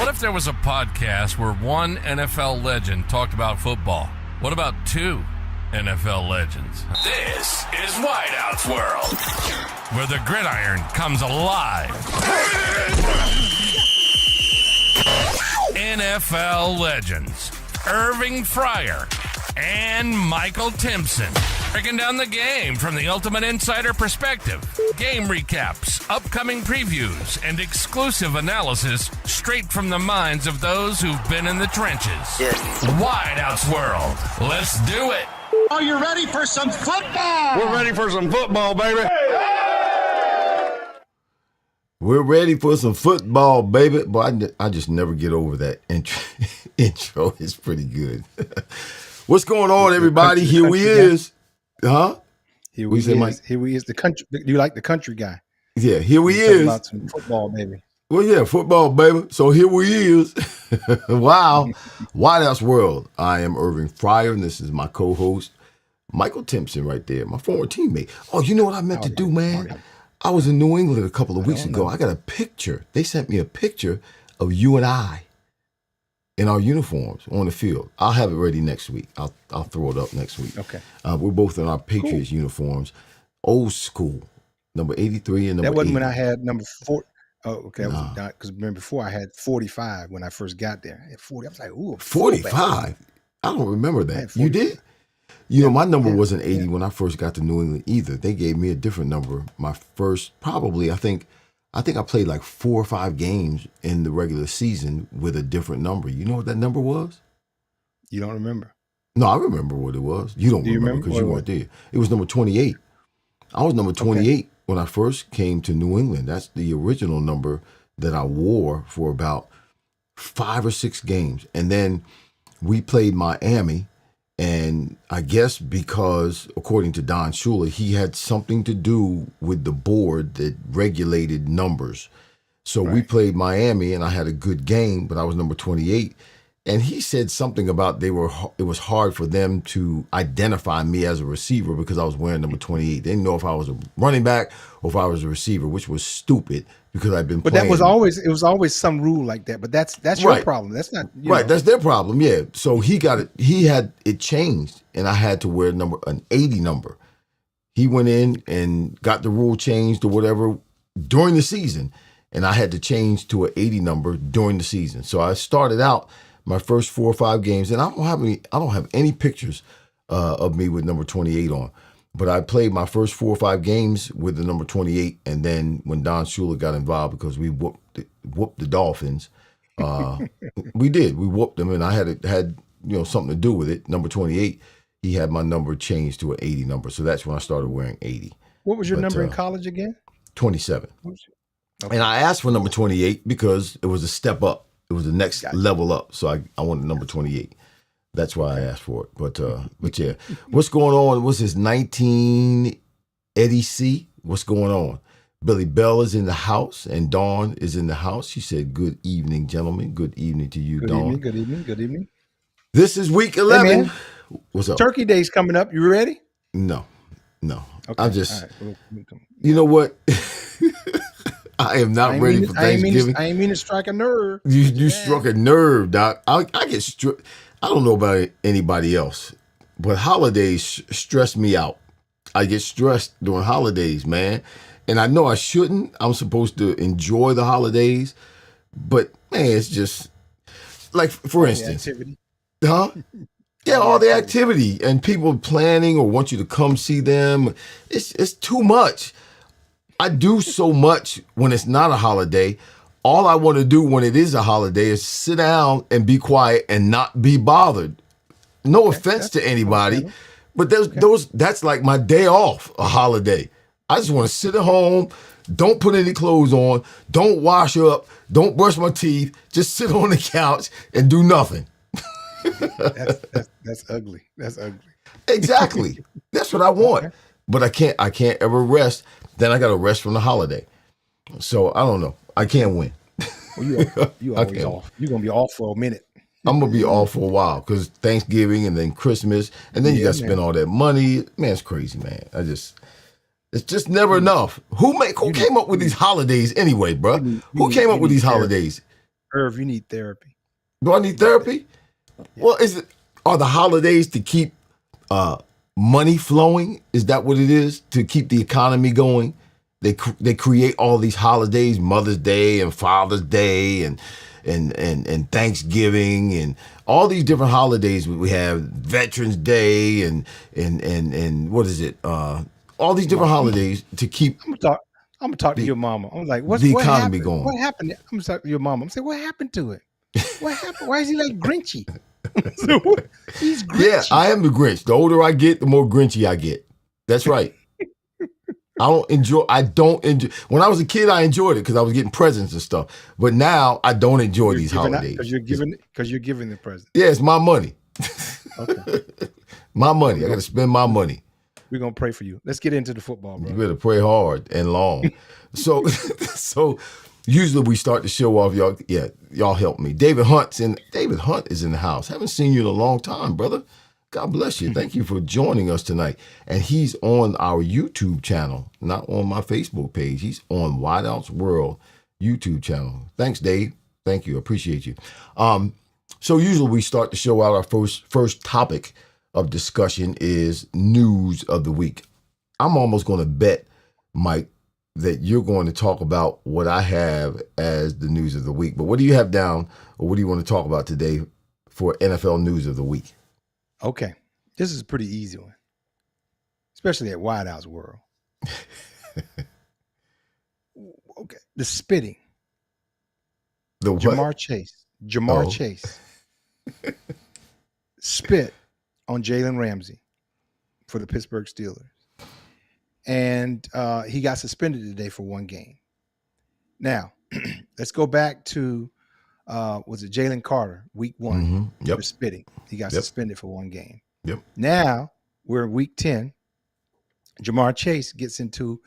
What if there was a podcast where one NFL legend talked about football? What about two NFL legends? This is Wideout's World, where the gridiron comes alive. NFL legends Irving Fryar and Michael Timpson, breaking down the game from the ultimate insider perspective. Game recaps, upcoming previews, and exclusive analysis straight from the minds of those who've been in the trenches. Wideout's World. Let's do it. Are you ready for some football? We're ready for some football, baby. We're ready for some football, baby. But I just never get over that intro. It's pretty good. What's going on, everybody? Here we is. Huh? Here we is. Here we is. The country. You like the country guy? Yeah, here we is. About some football, baby. Well, yeah, football, baby. So here we is. Wow. Wideout's World. I am Irving Fryar, and this is my co-host, Michael Timpson, right there, my former teammate. Oh, you know what I meant to do, man? I was in New England a couple of weeks ago. I got a picture. They sent me a picture of you and I in our uniforms on the field. I'll have it ready next week. I'll throw it up next week. Okay. We're both in our Patriots uniforms, old school, number 83 and number 80. That wasn't when I had number 4. Oh, okay. That was not, because remember before I had 45 when I first got there. I had 40. I was like, ooh, 45. I don't remember that. You did? You know, my number wasn't 80 when I first got to New England either. They gave me a different number. My first, probably, I think I played like 4 or 5 games in the regular season with a different number. You know what that number was? You don't remember? No, I remember what it was. You don't remember because you weren't there. It was number 28. I was number 28 when I first came to New England. That's the original number that I wore for about 5 or 6 games. And then we played Miami. And I guess because, according to Don Shula, he had something to do with the board that regulated numbers. So we played Miami, and I had a good game, but I was number 28. And he said something about it was hard for them to identify me as a receiver because I was wearing number 28. They didn't know if I was a running back or if I was a receiver, which was stupid because I'd been playing. But it was always some rule like that. But that's your problem. That's not right. That's their problem. Yeah. So he got it. He had it changed, and I had to wear an 80 number. He went in and got the rule changed or whatever during the season, and I had to change to an 80 number during the season. So I started out my first 4 or 5 games, and I don't have any pictures of me with number 28 on. But I played my first 4 or 5 games with the number 28, and then when Don Shula got involved because we whooped the Dolphins, we whooped them, and I had something to do with it. Number 28, he had my number changed to an 80 number, so that's when I started wearing 80. What was your number in college again? 27. Okay. And I asked for number 28 because it was a step up. It was the next level up, so I wanted number 28. That's why I asked for it. But yeah, what's going on? What's this 19 Eddie C? What's going on? Billy Bell is in the house, and Dawn is in the house. She said, "Good evening, gentlemen. Good evening to you, Dawn." Good evening. Good evening. This is week 11. Hey, what's up? Turkey Day's coming up. You ready? No. Okay. I just, right. you know what? I am not ready for Thanksgiving. I ain't mean to strike a nerve. You struck a nerve, Doc. I get struck. I don't know about anybody else, but holidays stress me out. I get stressed during holidays, man. And I know I shouldn't. I'm supposed to enjoy the holidays. But, man, it's just like, for instance. Huh? Yeah, all the activity and people planning or want you to come see them. It's too much. I do so much when it's not a holiday. All I want to do when it is a holiday is sit down and be quiet and not be bothered. No offense to anybody, but that's like my day off, a holiday. I just want to sit at home, don't put any clothes on, don't wash up, don't brush my teeth, just sit on the couch and do nothing. That's ugly. That's ugly. Exactly. That's what I want. Okay. But I can't ever rest. Then I got to rest from the holiday. So I don't know. I can't win. Well, you always off. You're going to be off for a minute. I'm going to be off for a while because Thanksgiving and then Christmas. And then you got to spend all that money. Man, it's crazy, man. It's just never enough. Who came up with these holidays anyway, bro? Who came up with these holidays? Irv, you need therapy. Do I need therapy? Yeah. Well, are the holidays to keep money flowing? Is that what it is? To keep the economy going? They create all these holidays, Mother's Day and Father's Day and Thanksgiving and all these different holidays. We have Veterans Day and what is it? All these different holidays to keep. I'm gonna talk to your mama. I'm like, what economy happened? going? What happened? I'm gonna talk to your mama. I'm saying, what happened to it? What happened? Why is he like Grinchy? He's Grinchy. Yeah, I am the Grinch. The older I get, the more Grinchy I get. That's right. I don't enjoy. When I was a kid, I enjoyed it because I was getting presents and stuff. But now I don't enjoy these holidays because you're giving the present. Yeah, it's my money. Okay, my money. I got to spend my money. We're gonna pray for you. Let's get into the football, bro. You better pray hard and long. so usually we start the show off. Y'all help me. David Hunt is in the house. Haven't seen you in a long time, brother. God bless you. Thank you for joining us tonight. And he's on our YouTube channel, not on my Facebook page. He's on Wideouts World YouTube channel. Thanks, Dave. Thank you. Appreciate you. So usually we start the show out. Our first topic of discussion is news of the week. I'm almost going to bet, Mike, that you're going to talk about what I have as the news of the week. But what do you have down, or what do you want to talk about today for NFL news of the week? Okay, this is a pretty easy one, especially at Wideouts World. Okay, the spitting. The what? Jamar Chase spit on Jalen Ramsey for the Pittsburgh Steelers. And he got suspended today for one game. Now, let's go back to, was it Jalen Carter, week 1, for spitting. He got suspended for one game. Yep. Now, we're in week 10. Jamar Chase gets into,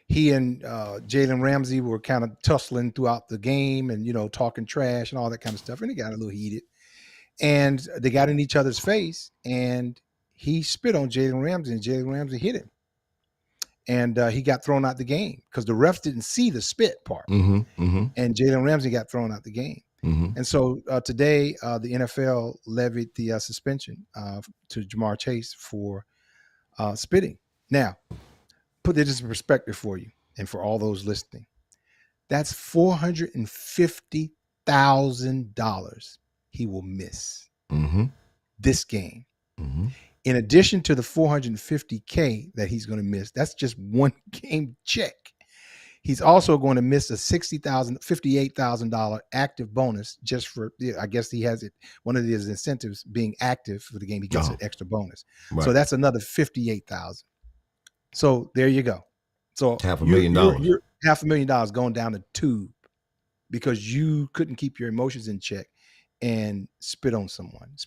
he and Jalen Ramsey were kind of tussling throughout the game and, talking trash and all that kind of stuff. And they got a little heated. And they got in each other's face, and he spit on Jalen Ramsey, and Jalen Ramsey hit him. And he got thrown out the game because the refs didn't see the spit part. And Jalen Ramsey got thrown out the game. And so today, the NFL levied the suspension to Jamar Chase for spitting. Now, put this in perspective for you and for all those listening. That's $450,000 he will miss this game. In addition to the $450K that he's going to miss, that's just one game check. He's also going to miss a $58,000 active bonus just for, I guess he has it, one of his incentives being active for the game. He gets an extra bonus. Right. So that's another $58,000. So there you go. So $500,000. You're $500,000 going down the tube because you couldn't keep your emotions in check and spit on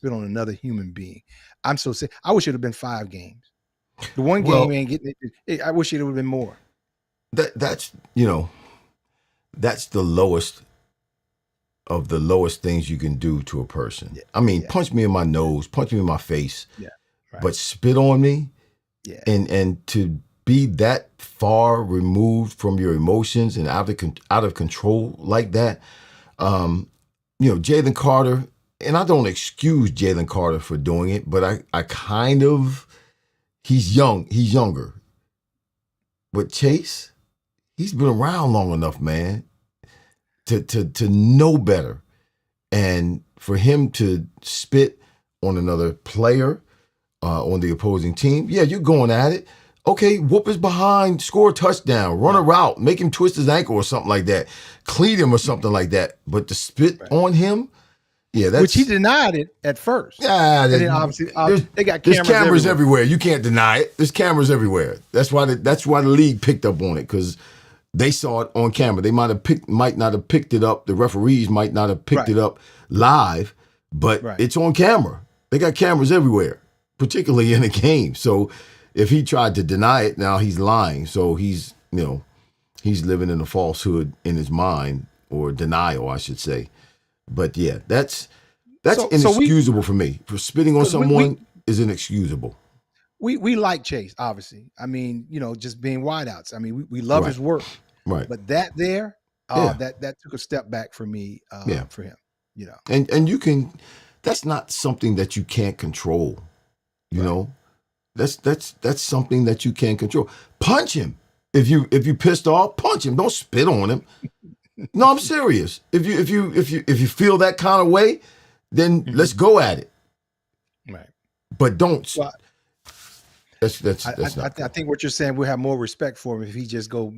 another human being. I'm so sick. I wish it would have been 5 games. The one game ain't getting it. I wish it would have been more. That's the lowest of the lowest things you can do to a person. Yeah. I mean, punch me in my nose, punch me in my face, but spit on me, and to be that far removed from your emotions and out of control like that. Jalen Carter, and I don't excuse Jalen Carter for doing it, but I kind of, he's younger. But Chase, he's been around long enough, man, to know better. And for him to spit on another player, on the opposing team, you're going at it. Okay, whoop his behind, score a touchdown, run a route, make him twist his ankle or something like that, clean him or something like that. But to spit on him, that's... Which he denied it at first. Yeah, and then obviously they got cameras everywhere. You can't deny it. There's cameras everywhere. That's why the league picked up on it, because they saw it on camera. They might not have picked it up. The referees might not have picked it up live, but it's on camera. They got cameras everywhere, particularly in a game. So if he tried to deny it, now he's lying. So he's living in a falsehood in his mind, or denial, I should say. But that's inexcusable for me. For spitting on someone is inexcusable. We like Chase, obviously. I mean, just being wideouts. I mean, we love his work. Right. But that there, Yeah. that took a step back for me. Yeah. For him, you know. And you can. That's not something that you can't control. You know, that's something that you can control. Punch him if you pissed off. Punch him. Don't spit on him. No, I'm serious. If you feel that kind of way, then let's go at it. Right. But don't. Well, That's I think what you're saying, we'll have more respect for him if he just go,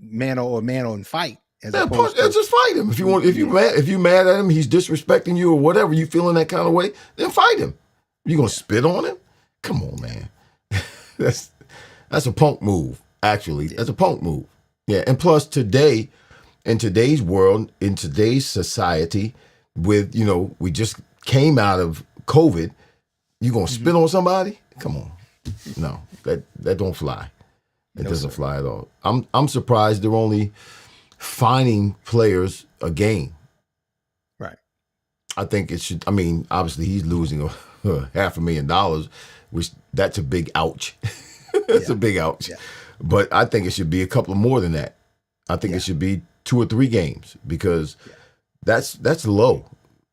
man and fight. Just fight him. If you mad at him, he's disrespecting you or whatever, you feeling that kind of way, then fight him. You gonna spit on him? Come on, man. That's a punk move. Actually, that's a punk move. Yeah, and plus today, in today's world, in today's society, with we just came out of COVID, you gonna spit on somebody? Come on, no, that don't fly. It doesn't fly at all. I'm surprised they're only fining players a game. Right. I think it should. I mean, obviously he's losing $500,000, which that's a big ouch. That's a big ouch. Yeah. But I think it should be a couple more than that. I think it should be 2 or 3 games because that's low.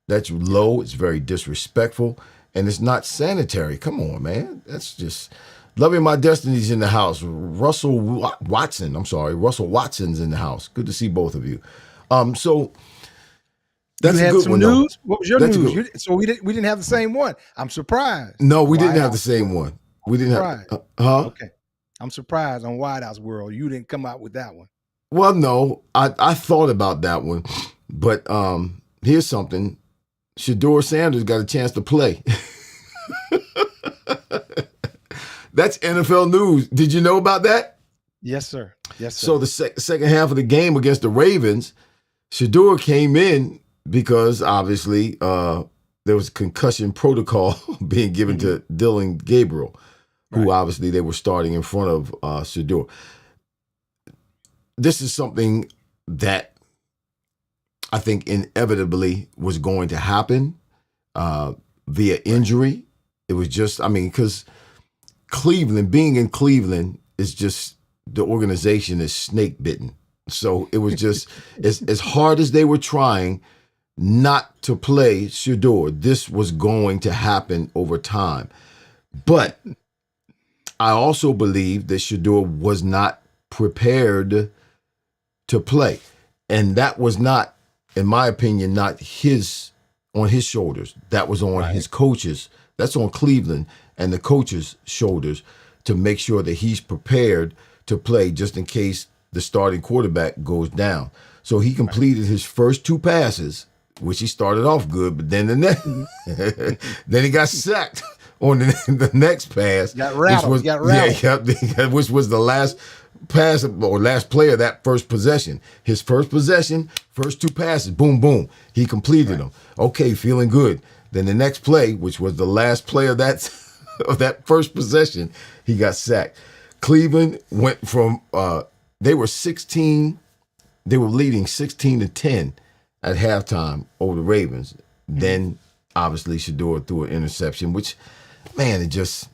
That's low. It's very disrespectful and it's not sanitary. Come on, man. That's just loving my destiny's in the house. Russell Watson's in the house. Good to see both of you. So that's you had a good some one. News? Though. What was your news? So we didn't have the same one. I'm surprised. No, we didn't have the same one. We didn't have. Okay. I'm surprised on Wideout's World. You didn't come out with that one. Well, no, I thought about that one, but here's something. Shedeur Sanders got a chance to play. That's NFL news. Did you know about that? Yes, sir. Yes, sir. So the second half of the game against the Ravens, Shedeur came in because obviously there was concussion protocol being given to Dylan Gabriel, who obviously they were starting in front of Shedeur. This is something that I think inevitably was going to happen via injury. It was just, because Cleveland, being in Cleveland is just, the organization is snake bitten. So it was just, as hard as they were trying not to play Shedeur, this was going to happen over time. But I also believe that Shedeur was not prepared to play. And that was not, in my opinion, not on his shoulders. That was on his coaches. That's on Cleveland and the coaches' shoulders to make sure that he's prepared to play just in case the starting quarterback goes down. So he completed his first 2 passes, which he started off good, but then then he got sacked on the next pass. Got rattled. Which was the last pass or last play of that first possession. His first possession, first 2 passes, boom, boom. He completed them. Okay, feeling good. Then the next play, which was the last play of that first possession, he got sacked. Cleveland went from they were leading 16-10 at halftime over the Ravens. Then obviously Shedeur threw an interception, which, man, it just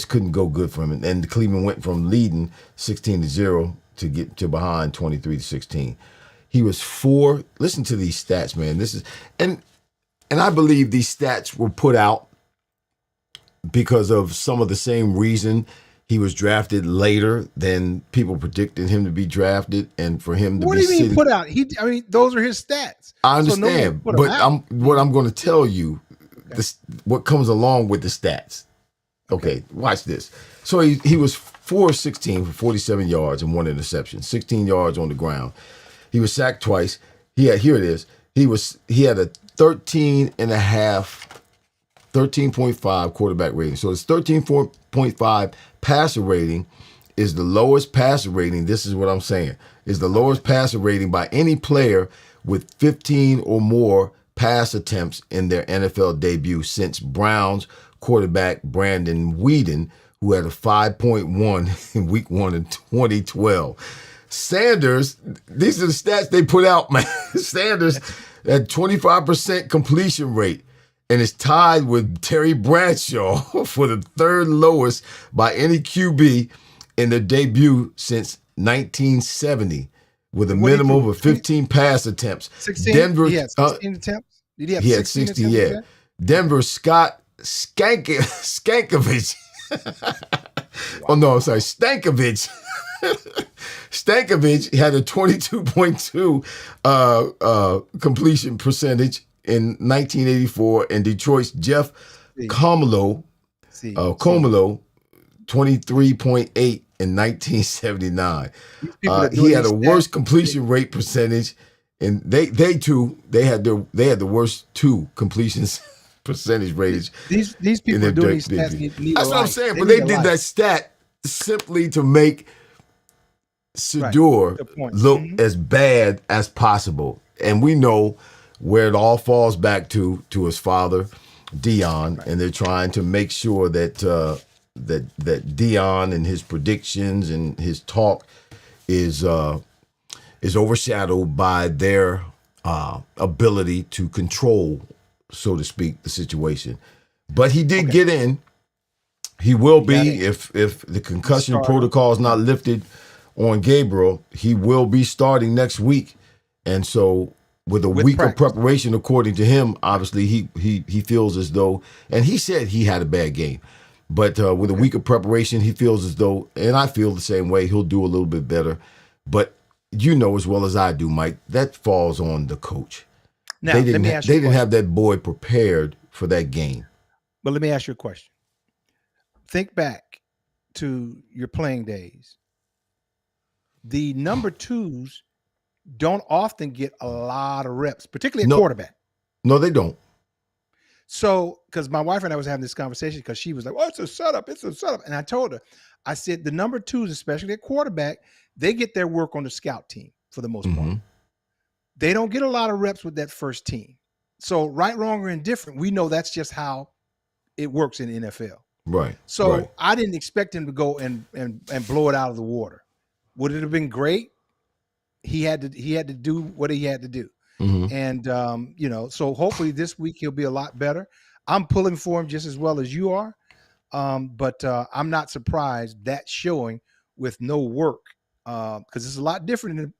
couldn't go good for him. And Cleveland went from leading 16-0 to get to behind 23-16. He was 4. Listen to these stats, man. This is and I believe these stats were put out because of some of the same reason he was drafted later than people predicted him to be drafted, and for him to what be. What do you mean put out? Those are his stats. I understand, but what I'm going to tell you, what comes along with the stats. Okay, watch this. So he was 4-16 for 47 yards and 1 interception, 16 yards on the ground. He was sacked twice. Here it is. He had a 13.5 quarterback rating. So it's 13.5 passer rating is the lowest passer rating. This is what I'm saying. Is the lowest passer rating by any player with 15 or more pass attempts in their NFL debut since Browns quarterback Brandon Weeden, who had a 5.1 in week 1 in 2012. Sanders, these are the stats they put out, man. Sanders had 25% completion rate and is tied with Terry Bradshaw for the 3rd lowest by any QB in their debut since 1970. with a What did he minimum do? of 15 pass attempts. 16? Denver, He had 16 attempts? Did he have he had 16 60, attempts? yeah. Denver, Scott Stankovich. Oh, no, I'm sorry, Stankovich. Stankovich had a 22.2 completion percentage in 1984, and Detroit's Jeff Comolo, 23.8 in 1979. He had a worse completion rate percentage, and they had the worst two completions percentage ratage. These people are doing these stats. That's what I'm saying. But they did that stat simply to make Sedor look as bad as possible. And we know where it all falls back to his father, Dion, and they're trying to make sure that that Dion and his predictions and his talk is overshadowed by their ability to control, so to speak, the situation. But he did get in. He will be, if the concussion protocol is not lifted on Gabriel, he will be starting next week. And so with a week of preparation, according to him, obviously he feels as though, and he said he had a bad game, but with a week of preparation, he feels as though, and I feel the same way, he'll do a little bit better. But you know as well as I do, Mike, that falls on the coach. Now, they didn't have that boy prepared for that game. But let me ask you a question. Think back to your playing days. The number twos don't often get a lot of reps, particularly at quarterback. No, they don't. So, because my wife and I was having this conversation because she was like, "Oh, it's a setup. And I told her, I said, the number twos, especially at quarterback, they get their work on the scout team for the most part. They don't get a lot of reps with that first team. So right, wrong, or indifferent, we know that's just how it works in the NFL. Right. So I didn't expect him to go and blow it out of the water. Would it have been great? He had to do what he had to do. And so hopefully this week he'll be a lot better. I'm pulling for him just as well as you are. But I'm not surprised that showing with no work, because it's a lot different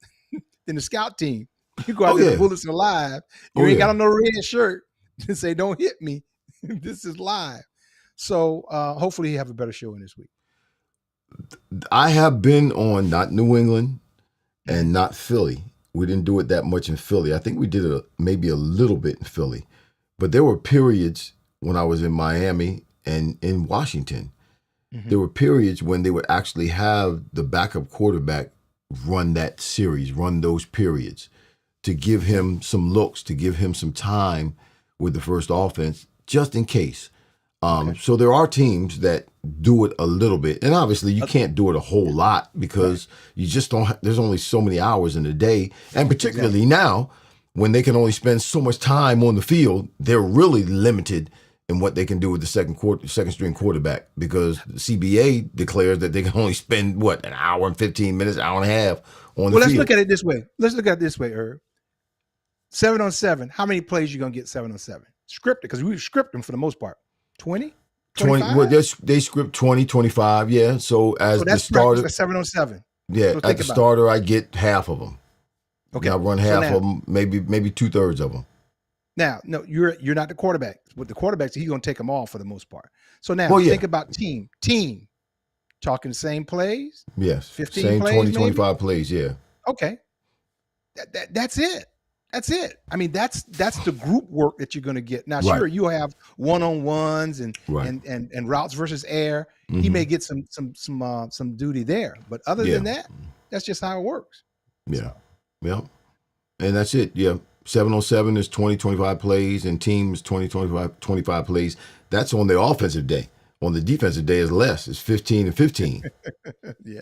than the scout team. You go out there, the bullets are live. You ain't got on no red shirt to say, "Don't hit me." This is live. So hopefully he have a better showing this week. I have been on not New England and not Philly. We didn't do it that much in Philly. I think we did maybe a little bit in Philly. But there were periods when I was in Miami and in Washington. There were periods when they would actually have the backup quarterback run that series, run those periods to give him some looks, to give him some time with the first offense, just in case. So there are teams that do it a little bit. And obviously you can't do it a whole lot because you just don't, there's only so many hours in a day. And particularly now when they can only spend so much time on the field, they're really limited in what they can do with the second string quarterback, because the CBA declares that they can only spend an hour and 15 minutes, hour and a half on the field. Let's look at it this way. Irv. 7-on-7. How many plays you going to get 7-on-7? Scripted, because we script them for the most part. 20? 20. Well, they script 20, 25. Yeah. So as the starter, 7-on-7. Yeah. As the starter, I get half of them. Okay. And I run half of them, maybe 2/3 of them. Now, no, you're not the quarterback. With the quarterbacks, he's going to take them all for the most part. So now think about team. Talking the same plays? Yes. 15 same plays, 20, 25 plays, yeah. Okay. That's it. That's it. I mean, that's the group work that you're going to get. Now, sure, you have one-on-ones and routes versus air. He may get some duty there, but other than that, that's just how it works. Yeah. So. Yeah. And that's it. Yeah. 7-on-7 is 20, 25 plays, and team is 20, 25 plays. That's on the offensive day. On the defensive day is less. It's 15 and 15. Yeah.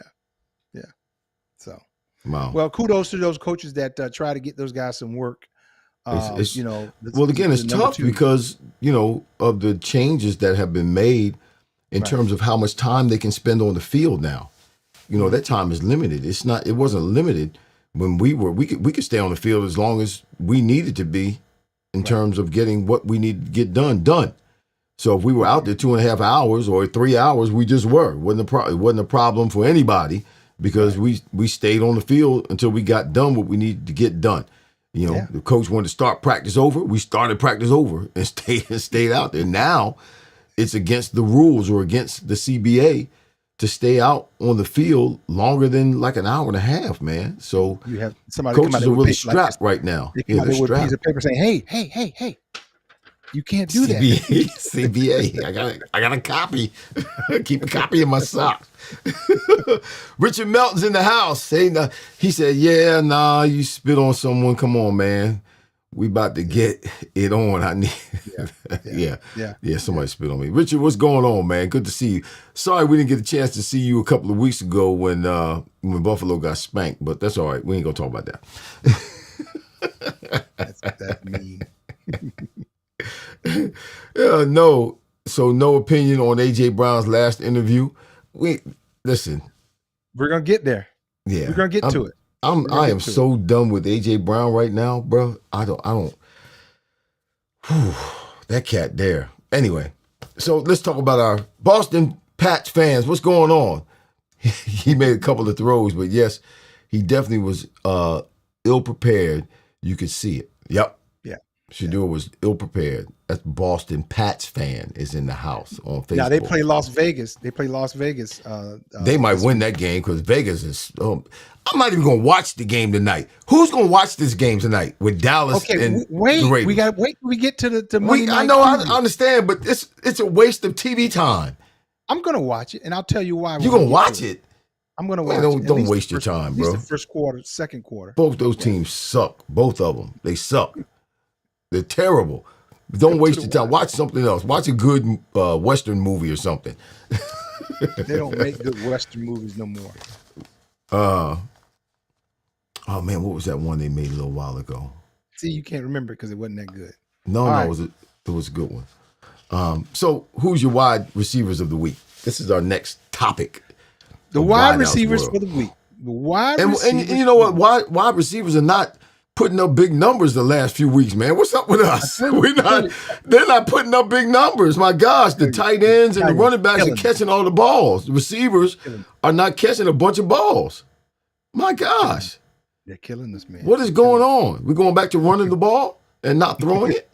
So, wow. Well, kudos to those coaches that try to get those guys some work. It's tough because, of the changes that have been made in terms of how much time they can spend on the field now. That time is limited. It wasn't limited when we could stay on the field as long as we needed to be in terms of getting what we need to get done. So if we were out there 2.5 hours or 3 hours, we just were. It wasn't a problem for anybody because we stayed on the field until we got done what we needed to get done. You know, the coach wanted to start practice over. We started practice over and stayed out there. Now it's against the rules or against the CBA to stay out on the field longer than like an hour and a half, man. So you have somebody coaches are really strapped right now. They come out with a piece of paper saying, hey, you can't do that. CBA. I got a copy. Keep a copy in my socks. Richard Melton's in the house. He said, yeah, nah, you spit on someone. Come on, man. We about to get it on. I need yeah, somebody spit on me. Richard, what's going on, man? Good to see you. Sorry we didn't get a chance to see you a couple of weeks ago when Buffalo got spanked, but that's all right. We ain't gonna talk about that. That's mean. No opinion on AJ Brown's last interview. Listen. We're gonna get there. Yeah, we're gonna get to it. I am so done with AJ Brown right now, bro. I don't. Whew, that cat there. Anyway, so let's talk about our Boston Pats fans. What's going on? He made a couple of throws, but yes, he definitely was ill prepared. You could see it. Yep. Shador was ill prepared. That's Boston Pats fan is in the house on Facebook. Now they play Las Vegas. They might win that game because Vegas is. I'm not even going to watch the game tonight. Who's going to watch this game tonight with Dallas and wait, the Raiders? We got to wait till we get to the Monday night. I know, I understand, but it's a waste of TV time. I'm going to watch it, and I'll tell you why. You're going to watch it? I'm going to watch it. Don't waste your time, bro. At least the first quarter, second quarter. Both those teams suck. Both of them. They suck. They're terrible. Don't waste your time. Watch something else. Watch a good Western movie or something. They don't make good Western movies no more. Oh man, what was that one they made a little while ago? See, you can't remember because it wasn't that good. No, it was a good one. So who's your wide receivers of the week? This is our next topic. The wide receivers for the week. The wide receivers. And you know what? Wide receivers are not putting up big numbers the last few weeks, man. What's up with us? They're not putting up big numbers. My gosh, the tight ends and the running backs are catching all the balls. The receivers are not catching a bunch of balls. My gosh. They're killing this, man. What is going on? We're going back to running the ball and not throwing it?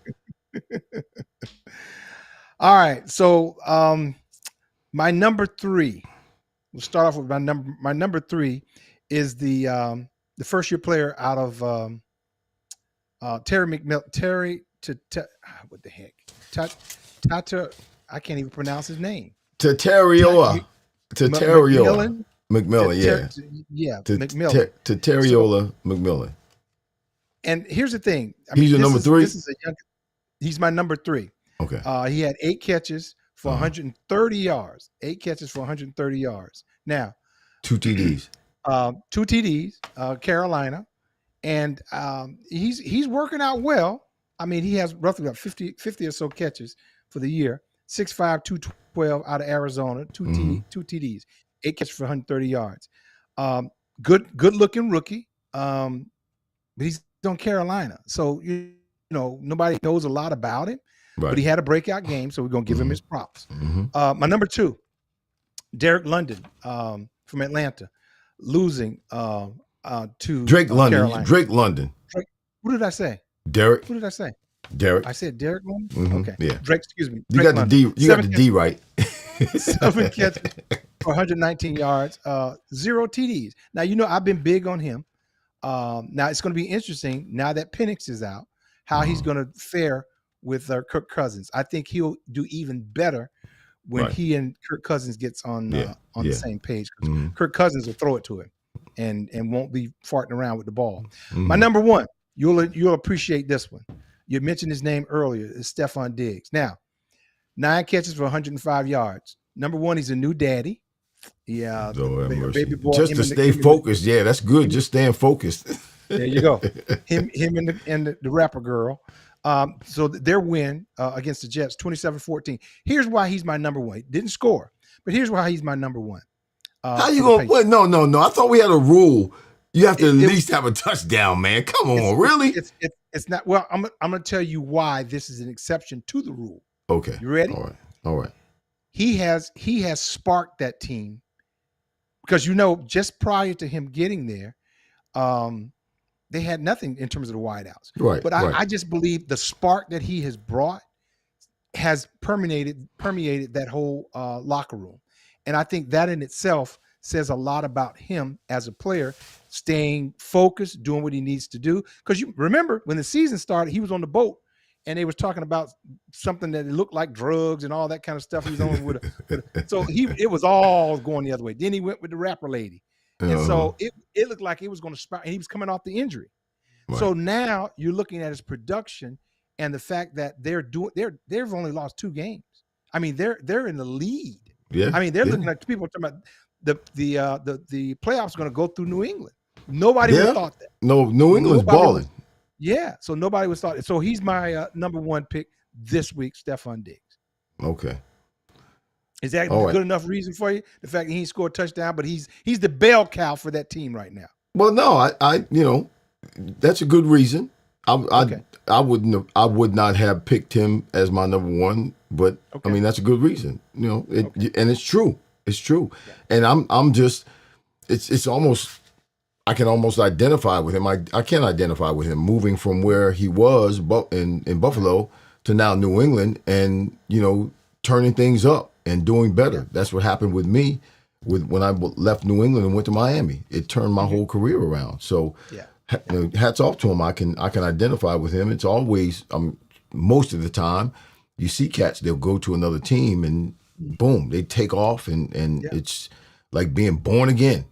All right. So my number 3. We'll start off with my number 3 is the first year player out of Terry McMillan. What the heck? Tata. I can't even pronounce his name. Tatariola. McMillan, yeah. McMillan. Tatariola McMillan. And here's the thing. He's your number 3? He's my number 3. Okay. He had 8 catches for 130 yards. 8 catches for 130 yards. Now, 2 TDs. 2 TDs, Carolina. And he's working out well. I mean, he has roughly about 50 or so catches for the year. 6'5", 212 out of Arizona, 2 TDs, 8 catches for 130 yards. Good looking rookie. But he's on Carolina. So, you know, nobody knows a lot about him. Right. But he had a breakout game, so we're going to give him his props. My number 2, Derek London from Atlanta, losing to Drake London. Carolina. Drake London. What did I say? Derek. What did I say? Derek. I said Derek London? Okay. Yeah. Drake, excuse me. You got the D. You got the D right. 7 catches for 119 yards, 0 TDs. Now, you know, I've been big on him. Now, it's going to be interesting now that Penix is out, how he's going to fare with Kirk Cousins. I think he'll do even better when he and Kirk Cousins gets on the same page. Kirk Cousins will throw it to him and won't be farting around with the ball. My number 1, you'll appreciate this one. You mentioned his name earlier, is Stephon Diggs. Now, 9 catches for 105 yards. Number 1, he's a new daddy. Yeah, baby boy. Just to stay focused. Yeah, that's good. Just staying focused. There you go. Him and the rapper girl. So their win against the Jets, 27-14. Here's why he's my number 1. He didn't score, but here's why he's my number 1. How you going to win? No. I thought we had a rule. You have to at least have a touchdown, man. Come on, really? It's not. Well, I'm going to tell you why this is an exception to the rule. Okay. You ready? All right. He has sparked that team because just prior to him getting there, they had nothing in terms of the wideouts. Right. But I just believe the spark that he has brought has permeated that whole locker room. And I think that in itself says a lot about him as a player, staying focused, doing what he needs to do. Because you remember when the season started, he was on the boat and they was talking about something that looked like drugs and all that kind of stuff. He was on so it was all going the other way. Then he went with the rapper lady. And so it looked like it was going to spiral. And he was coming off the injury. Right. So now you're looking at his production and the fact that they've only lost 2 games. I mean, they're in the lead. Yeah. I mean, they're looking at people talking about the playoffs are going to go through New England. Nobody would have thought that. No, New England's balling. Yeah. So nobody was thought. So he's my number 1 pick this week, Stephon Diggs. Okay. Is that good enough reason for you? The fact that he scored a touchdown, but he's the bell cow for that team right now. Well, no, I that's a good reason. I would not have picked him as my number 1, but I mean that's a good reason. And it's true. It's true. Yeah. And I'm just it's almost I can almost identify with him. I can identify with him moving from where he was in Buffalo to now New England and turning things up and doing better. That's what happened with me when I left New England and went to Miami. It turned my whole career around. So hats off to him. I can identify with him. It's always most of the time you see cats, they'll go to another team and boom, they take off and it's like being born again.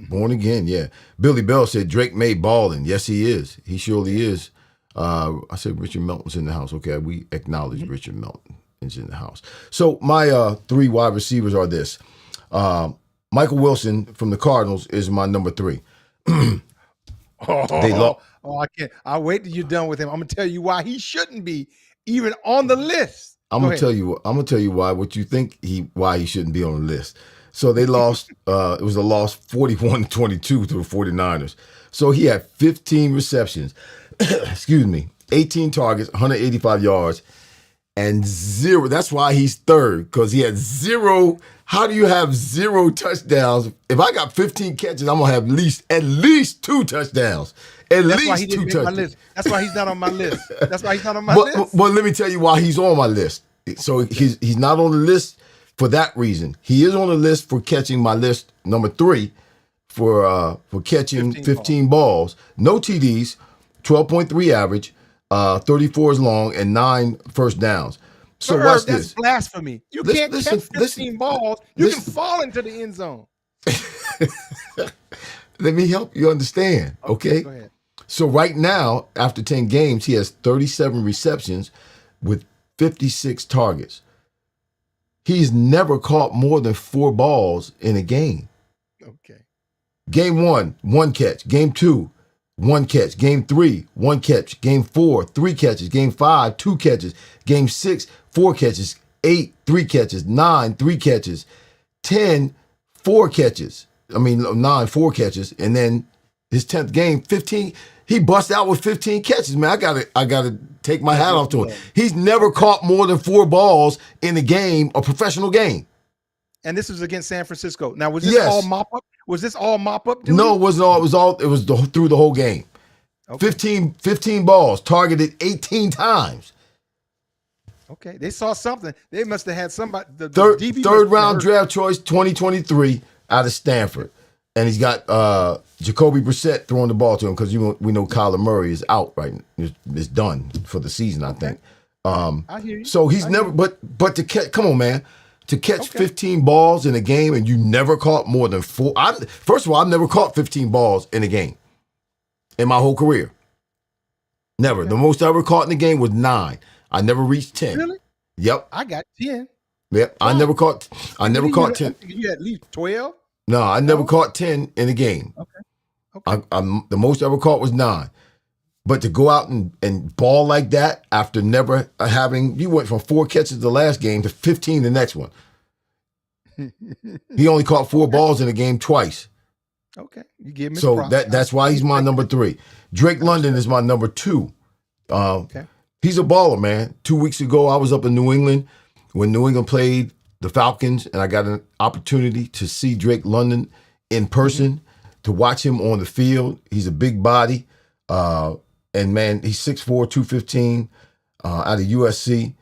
Born again, yeah. Billy Bell said Drake made balling. Yes, he is. He surely is. I said Richard Melton's in the house. Okay, we acknowledge Richard Melton is in the house. So my 3 wide receivers are this. Michael Wilson from the Cardinals is my number 3. I can't. I'll wait till you're done with him. I'm gonna tell you why he shouldn't be even on the list. I'm gonna tell you why. What you think why he shouldn't be on the list. So they lost. It was a loss 41-22 to the 49ers. So he had 15 receptions. Excuse me. 18 targets, 185 yards, and 0. That's why he's third, because he had 0. How do you have 0 touchdowns? If I got 15 catches, I'm gonna have at least 2 touchdowns. That's why he didn't make my list. That's why he's not on my list. That's why he's not on my list. Well, let me tell you why he's on my list. So he's not on the list for that reason. He is on the list for catching my list number 3 for catching 15 balls, no TDs, 12.3 average, 34 is long, and 9 first downs. So watch this. That's blasphemy. You can't catch 15 balls. You can fall into the end zone. Let me help you understand, okay? Go ahead. So right now, after 10 games, he has 37 receptions with 56 targets. He's never caught more than 4 balls in a game. Okay. Game 1, 1 catch. Game 2, 1 catch. Game 3, 1 catch. Game 4, 3 catches. Game 5, 2 catches. Game 6, 4 catches. 8, 3 catches. 9, 3 catches. 10, 4 catches. 9, 4 catches. And then his 10th game, 15. He bust out with 15 catches, man. I gotta take my hat off to him. He's never caught more than 4 balls in a game, a professional game. And this was against San Francisco. Now, was this all mop up? Was this all mop up? No, it wasn't all. It was through the whole game. Okay. 15 balls, targeted 18 times. Okay, they saw something. They must have had somebody. Third round draft choice, 2023, out of Stanford. And he's got Jacoby Brissett throwing the ball to him because we know Kyler Murray is out right now. It's done for the season, I think. I hear you. So he's never, but to catch, come on, man, to catch 15 balls in a game and you never caught more than 4. First of all, I've never caught 15 balls in a game in my whole career. Never. Okay. The most I ever caught in a game was 9. I never reached 10. Really? Yep. I got 10. Yep. I never caught 10. You had at least 12. No, I never caught 10 in a game. Okay. The most I ever caught was 9. But to go out and ball like that after never having, you went from 4 catches the last game to 15 the next one. He only caught 4 balls in a game twice. Okay. You give me so that's why he's my number 3. Drake London is my number 2. Okay. He's a baller, man. 2 weeks ago, I was up in New England when New England played the Falcons, and I got an opportunity to see Drake London in person, to watch him on the field. He's a big body. And, man, he's 6'4", 215 out of USC.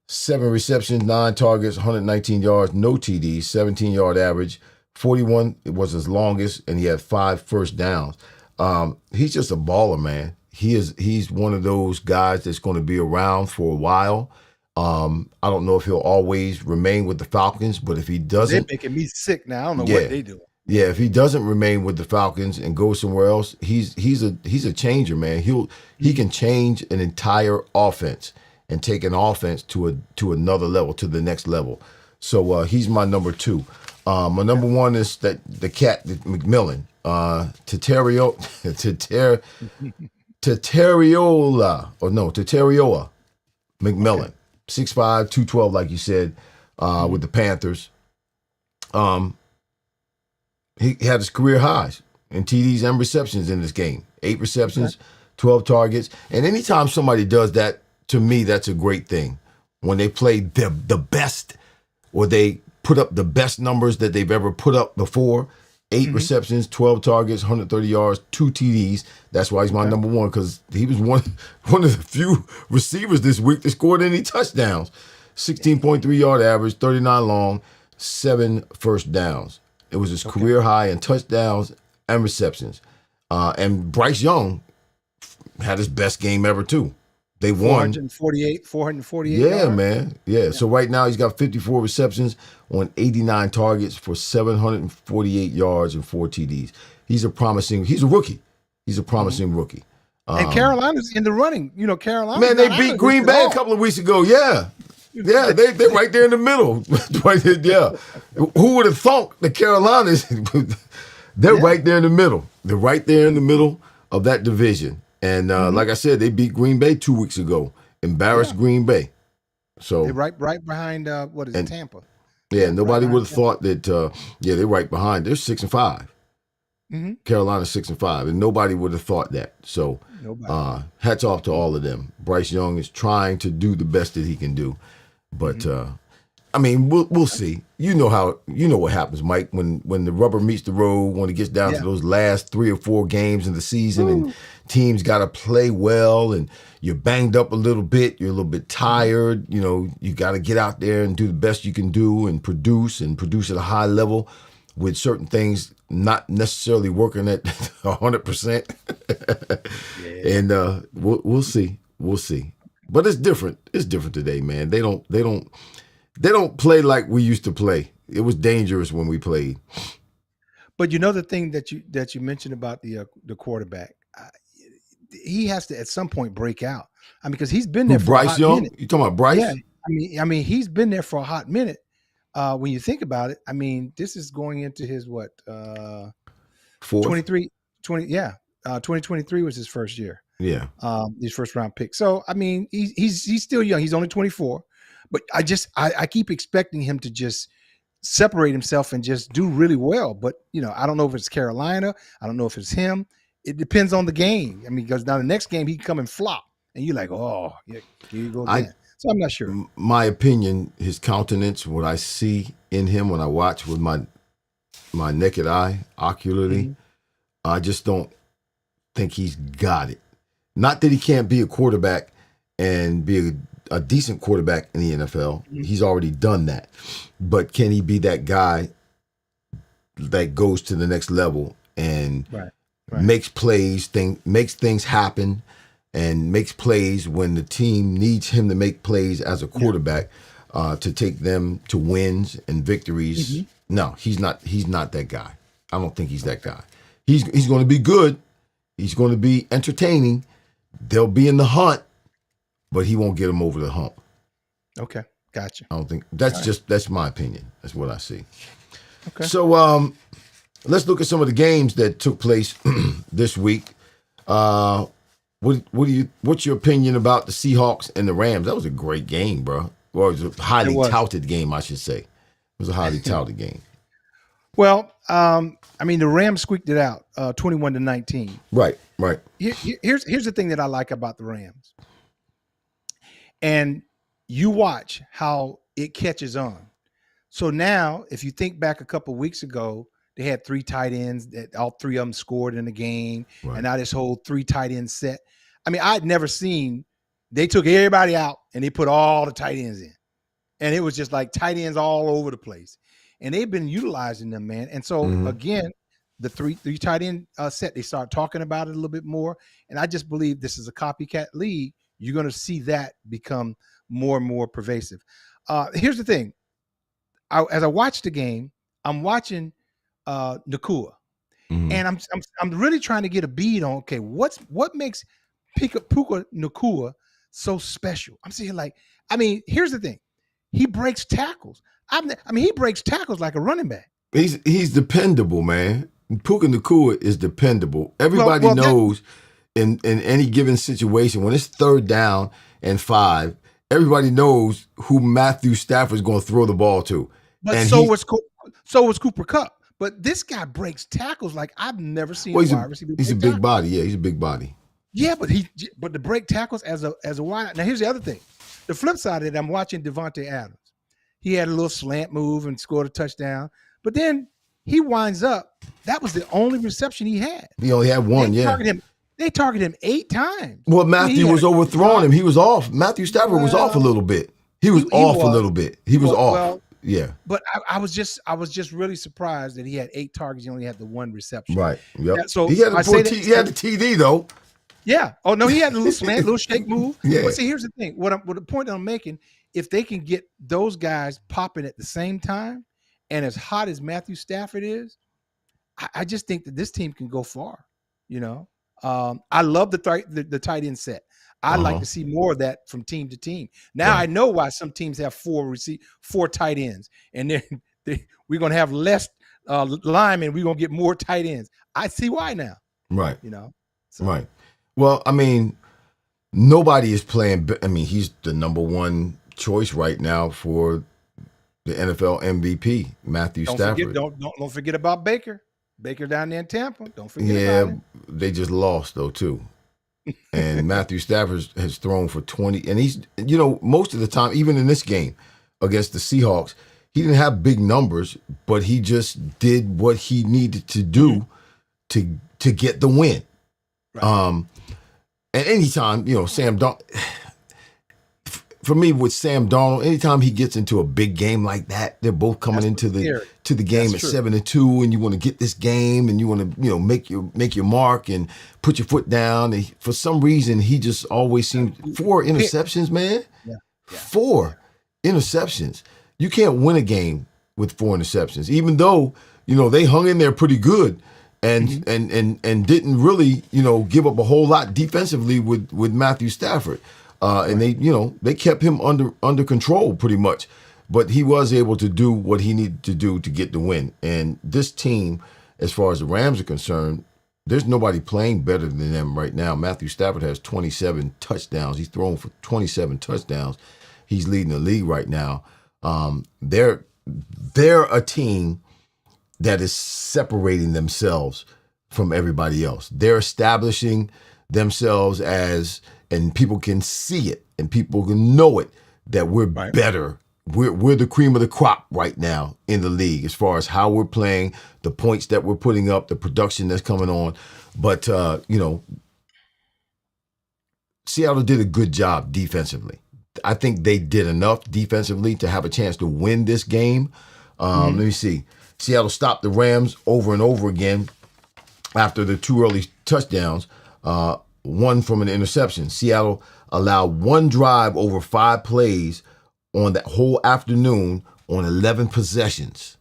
7 receptions, 9 targets, 119 yards, no TDs, 17-yard average. 41 was his longest, and he had 5 first downs. He's just a baller, man. He's one of those guys that's going to be around for a while. I don't know if he'll always remain with the Falcons, but if he doesn't, they're making me sick now. I don't know what they do. Yeah, if he doesn't remain with the Falcons and go somewhere else, he's a changer, man. He can change an entire offense and take an offense to another level, to the next level. So he's my number 2. My number 1 is the cat, McMillan. Teterioa McMillan. 6'5", 212, like you said, with the Panthers. He had his career highs in TDs and receptions in this game. 8 receptions, 12 targets. And anytime somebody does that, to me, that's a great thing. When they play the best, or they put up the best numbers that they've ever put up before. 8 receptions, 12 targets, 130 yards, 2 TDs. That's why he's my number 1, because he was one of the few receivers this week that scored any touchdowns. 16.3 yard average, 39 long, 7 first downs. It was his career high in touchdowns and receptions. And Bryce Young had his best game ever, too. They won. 448 Yeah, yards. man. Yeah. So right now he's got 54 receptions on 89 targets for 748 yards and 4 TDs. He's a rookie. He's a promising rookie. And Carolina's in the running. Carolina. Man, they beat Green Bay a couple of weeks ago. Yeah. Yeah, they're right there in the middle. Yeah. Who would have thought the Carolinas, they're right there in the middle. They're right there in the middle of that division. And like I said, they beat Green Bay 2 weeks ago. Embarrassed Green Bay. So they're right behind Tampa. Yeah, nobody would have thought that. They're right behind. They're 6-5. Carolina's 6-5, and nobody would have thought that. So, hats off to all of them. Bryce Young is trying to do the best that he can do, but I mean, we'll see. You know what happens, Mike, when the rubber meets the road, when it gets down to those last 3 or 4 games in the season, and teams got to play well, and you're banged up a little bit, you're a little bit tired. You got to get out there and do the best you can do and produce at a high level, with certain things not necessarily working at 100%. And we'll see. But it's different. It's different today, man. They don't play like we used to play. It was dangerous when we played. But the thing that you mentioned about the quarterback, he has to at some point break out. I mean, because he's been there for a hot minute. You talking about Bryce? Yeah. I mean, he's been there for a hot minute. When you think about it, I mean, this is going into his 2023 was his first year. Yeah. His first round pick. So, I mean, he's still young. He's only 24, but I keep expecting him to just separate himself and just do really well. But, I don't know if it's Carolina. I don't know if it's him. It depends on the game. I mean, because now the next game he come and flop and you're like, oh, yeah, here you go again. So I'm not sure. My opinion, his countenance, what I see in him when I watch with my naked eye, ocularly, I just don't think he's got it. Not that he can't be a quarterback and be a decent quarterback in the NFL. He's already done that. But can he be that guy that goes to the next level and makes plays, makes things happen, and makes plays when the team needs him to make plays as a quarterback to take them to wins and victories? No, he's not that guy. I don't think he's that guy. He's going to be good. He's going to be entertaining. They'll be in the hunt, but he won't get them over the hump. Okay, gotcha. I don't think that's my opinion. That's what I see. Okay. So let's look at some of the games that took place this week. What's your opinion about the Seahawks and the Rams? That was a great game, bro. Or it was a highly touted game, I should say. It was a highly touted game. Well, I mean, the Rams squeaked it out, 21-19. Right. Here's the thing that I like about the Rams. And you watch how it catches on. So now, if you think back a couple weeks ago, they had 3 tight ends that all 3 of them scored in the game, Right. and now this whole 3 tight end set. I mean, I'd never seen. They took everybody out and they put all the tight ends in, and it was just like tight ends all over the place. And they've been utilizing them, man. And so again, the three tight end set, they start talking about it a little bit more. And I just believe this is a copycat league. You're going to see that become more and more pervasive. Here's the thing. As I watch the game, I'm watching Nakua, and I'm really trying to get a bead on what makes Puka Nakua so special. I'm saying here's the thing, he breaks tackles. He breaks tackles like a running back. He's dependable, man. Puka Nakua is dependable. Everybody knows in any given situation when it's 3rd down and 5, everybody knows who Matthew Stafford's going to throw the ball to. But and so was Cooper Kupp. But this guy breaks tackles like I've never seen. Well, he's a big body. Yeah, he's a big body. Yeah, but to break tackles as a wide. Now here's the other thing. The flip side of it, I'm watching Devontae Adams. He had a little slant move and scored a touchdown, but then he winds up. That was the only reception he had. He only had one. They targeted him 8 times. Well, Matthew was overthrowing him. He was off. Matthew Stafford was off a little bit. He was off a little bit. He was off. Well, yeah. But I was just really surprised that he had 8 targets. He only had the 1 reception. Right. Yep. Yeah, so he had he had the TD though. Yeah. Oh no, he had a little slant, little shake move. Yeah. But see, here's the thing. What the point I'm making, if they can get those guys popping at the same time, and as hot as Matthew Stafford is, I just think that this team can go far. You know, I love the tight end set. I'd like to see more of that from team to team. Now I know why some teams have 4 tight ends, and then we're going to have less linemen. We're going to get more tight ends. I see why now. Right. You know. So. Right. Well, nobody is playing. He's the number 1 choice right now for the NFL MVP, Matthew Stafford. Don't forget about Baker. Baker down there in Tampa. Don't forget about him. They just lost though too. And Matthew Stafford has thrown for 20, and he's most of the time, even in this game against the Seahawks, he didn't have big numbers, but he just did what he needed to do to get the win. Right. And anytime, Sam Darnold, for me with Sam Darnold, anytime he gets into a big game like that, they're both coming into the game at 7-2, and you want to get this game, and you want to make your mark and put your foot down. And for some reason, he just always seems 4 interceptions, man. Yeah. 4 interceptions. You can't win a game with 4 interceptions, even though they hung in there pretty good. And and didn't really give up a whole lot defensively with Matthew Stafford, and they kept him under control pretty much, but he was able to do what he needed to do to get the win. And this team, as far as the Rams are concerned, there's nobody playing better than them right now. Matthew Stafford has 27 touchdowns. He's thrown for 27 touchdowns. He's leading the league right now. They're a team that is separating themselves from everybody else. They're establishing themselves and people can see it and people can know it, that we're better. We're the cream of the crop right now in the league as far as how we're playing, the points that we're putting up, the production that's coming on. But, Seattle did a good job defensively. I think they did enough defensively to have a chance to win this game. Let me see. Seattle stopped the Rams over and over again after the 2 early touchdowns, 1 from an interception. Seattle allowed 1 drive over 5 plays on that whole afternoon on 11 possessions.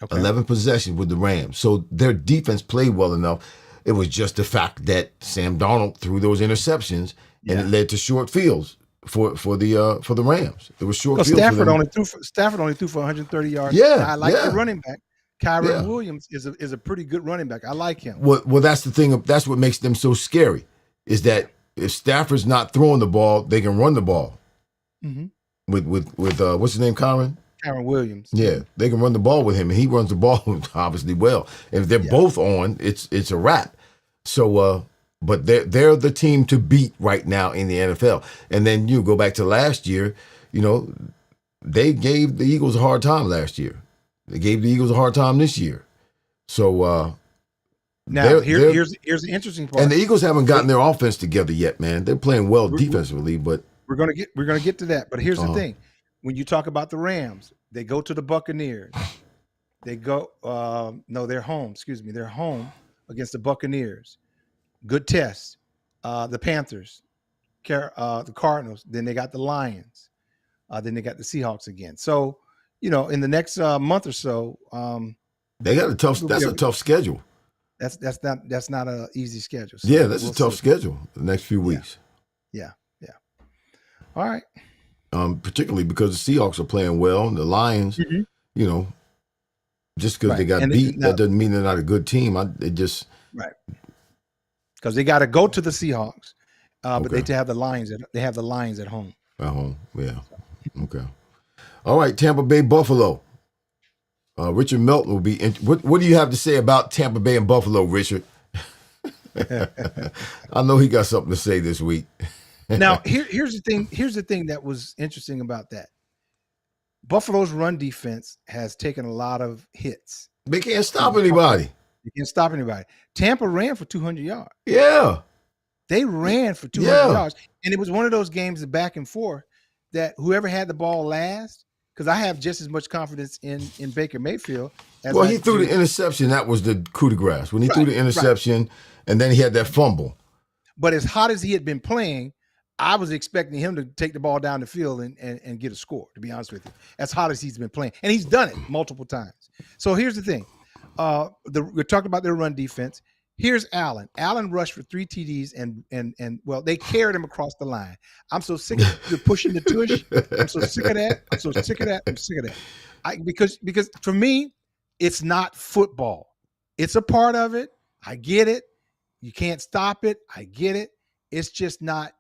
Okay. 11 possessions with the Rams. So their defense played well enough. It was just the fact that Sam Darnold threw those interceptions and it led to short fields for the Rams. It was short fields. Stafford only threw for 130 yards. Yeah, I like the running back. Kyron Williams is a pretty good running back. I like him. Well, that's the thing. That's what makes them so scary, is that if Stafford's not throwing the ball, they can run the ball. Mm-hmm. With what's his name, Kyron Williams. Yeah, they can run the ball with him, and he runs the ball obviously well. And if they're both on, it's a wrap. So, but they're the team to beat right now in the NFL. And then you go back to last year, they gave the Eagles a hard time last year. They gave the Eagles a hard time this year. So now here's the interesting part. And the Eagles haven't gotten their offense together yet, man. They're playing well defensively, but we're gonna get to that. But here's the thing: when you talk about the Rams, they go to the Buccaneers. They go they're home. Excuse me, they're home against the Buccaneers. Good test. The Panthers, the Cardinals. Then they got the Lions. Then they got the Seahawks again. So in the next month or so, they got a tough. That's a tough schedule. That's not an easy schedule. So yeah, that's a tough schedule. The next few weeks. Yeah. All right. Particularly because the Seahawks are playing well, and the Lions, just because they got beat, that doesn't mean they're not a good team. They just because they got to go to the Seahawks, but they have the Lions. They have the Lions at home. At home, yeah. Okay. All right, Tampa Bay, Buffalo. Richard Melton will be. What do you have to say about Tampa Bay and Buffalo, Richard? I know he got something to say this week. Now, here's the thing. Here's the thing that was interesting about that. Buffalo's run defense has taken a lot of hits. They can't stop anybody. They can't stop anybody. Tampa ran for 200 yards. Yeah. They ran for 200 yards. And it was one of those games of back and forth that whoever had the ball last, because I have just as much confidence in Baker Mayfield as he threw the interception. That was the coup de grace. When he threw the interception and then he had that fumble. But as hot as he had been playing, I was expecting him to take the ball down the field and get a score, to be honest with you. As hot as he's been playing. And he's done it multiple times. So here's the thing. We're talking about their run defense. Here's Allen. Allen rushed for 3 TDs and they carried him across the line. I'm so sick of pushing the tush. I'm so sick of that. I'm so sick of that. I'm sick of that. Because for me, it's not football. It's a part of it. I get it. You can't stop it. I get it. It's just not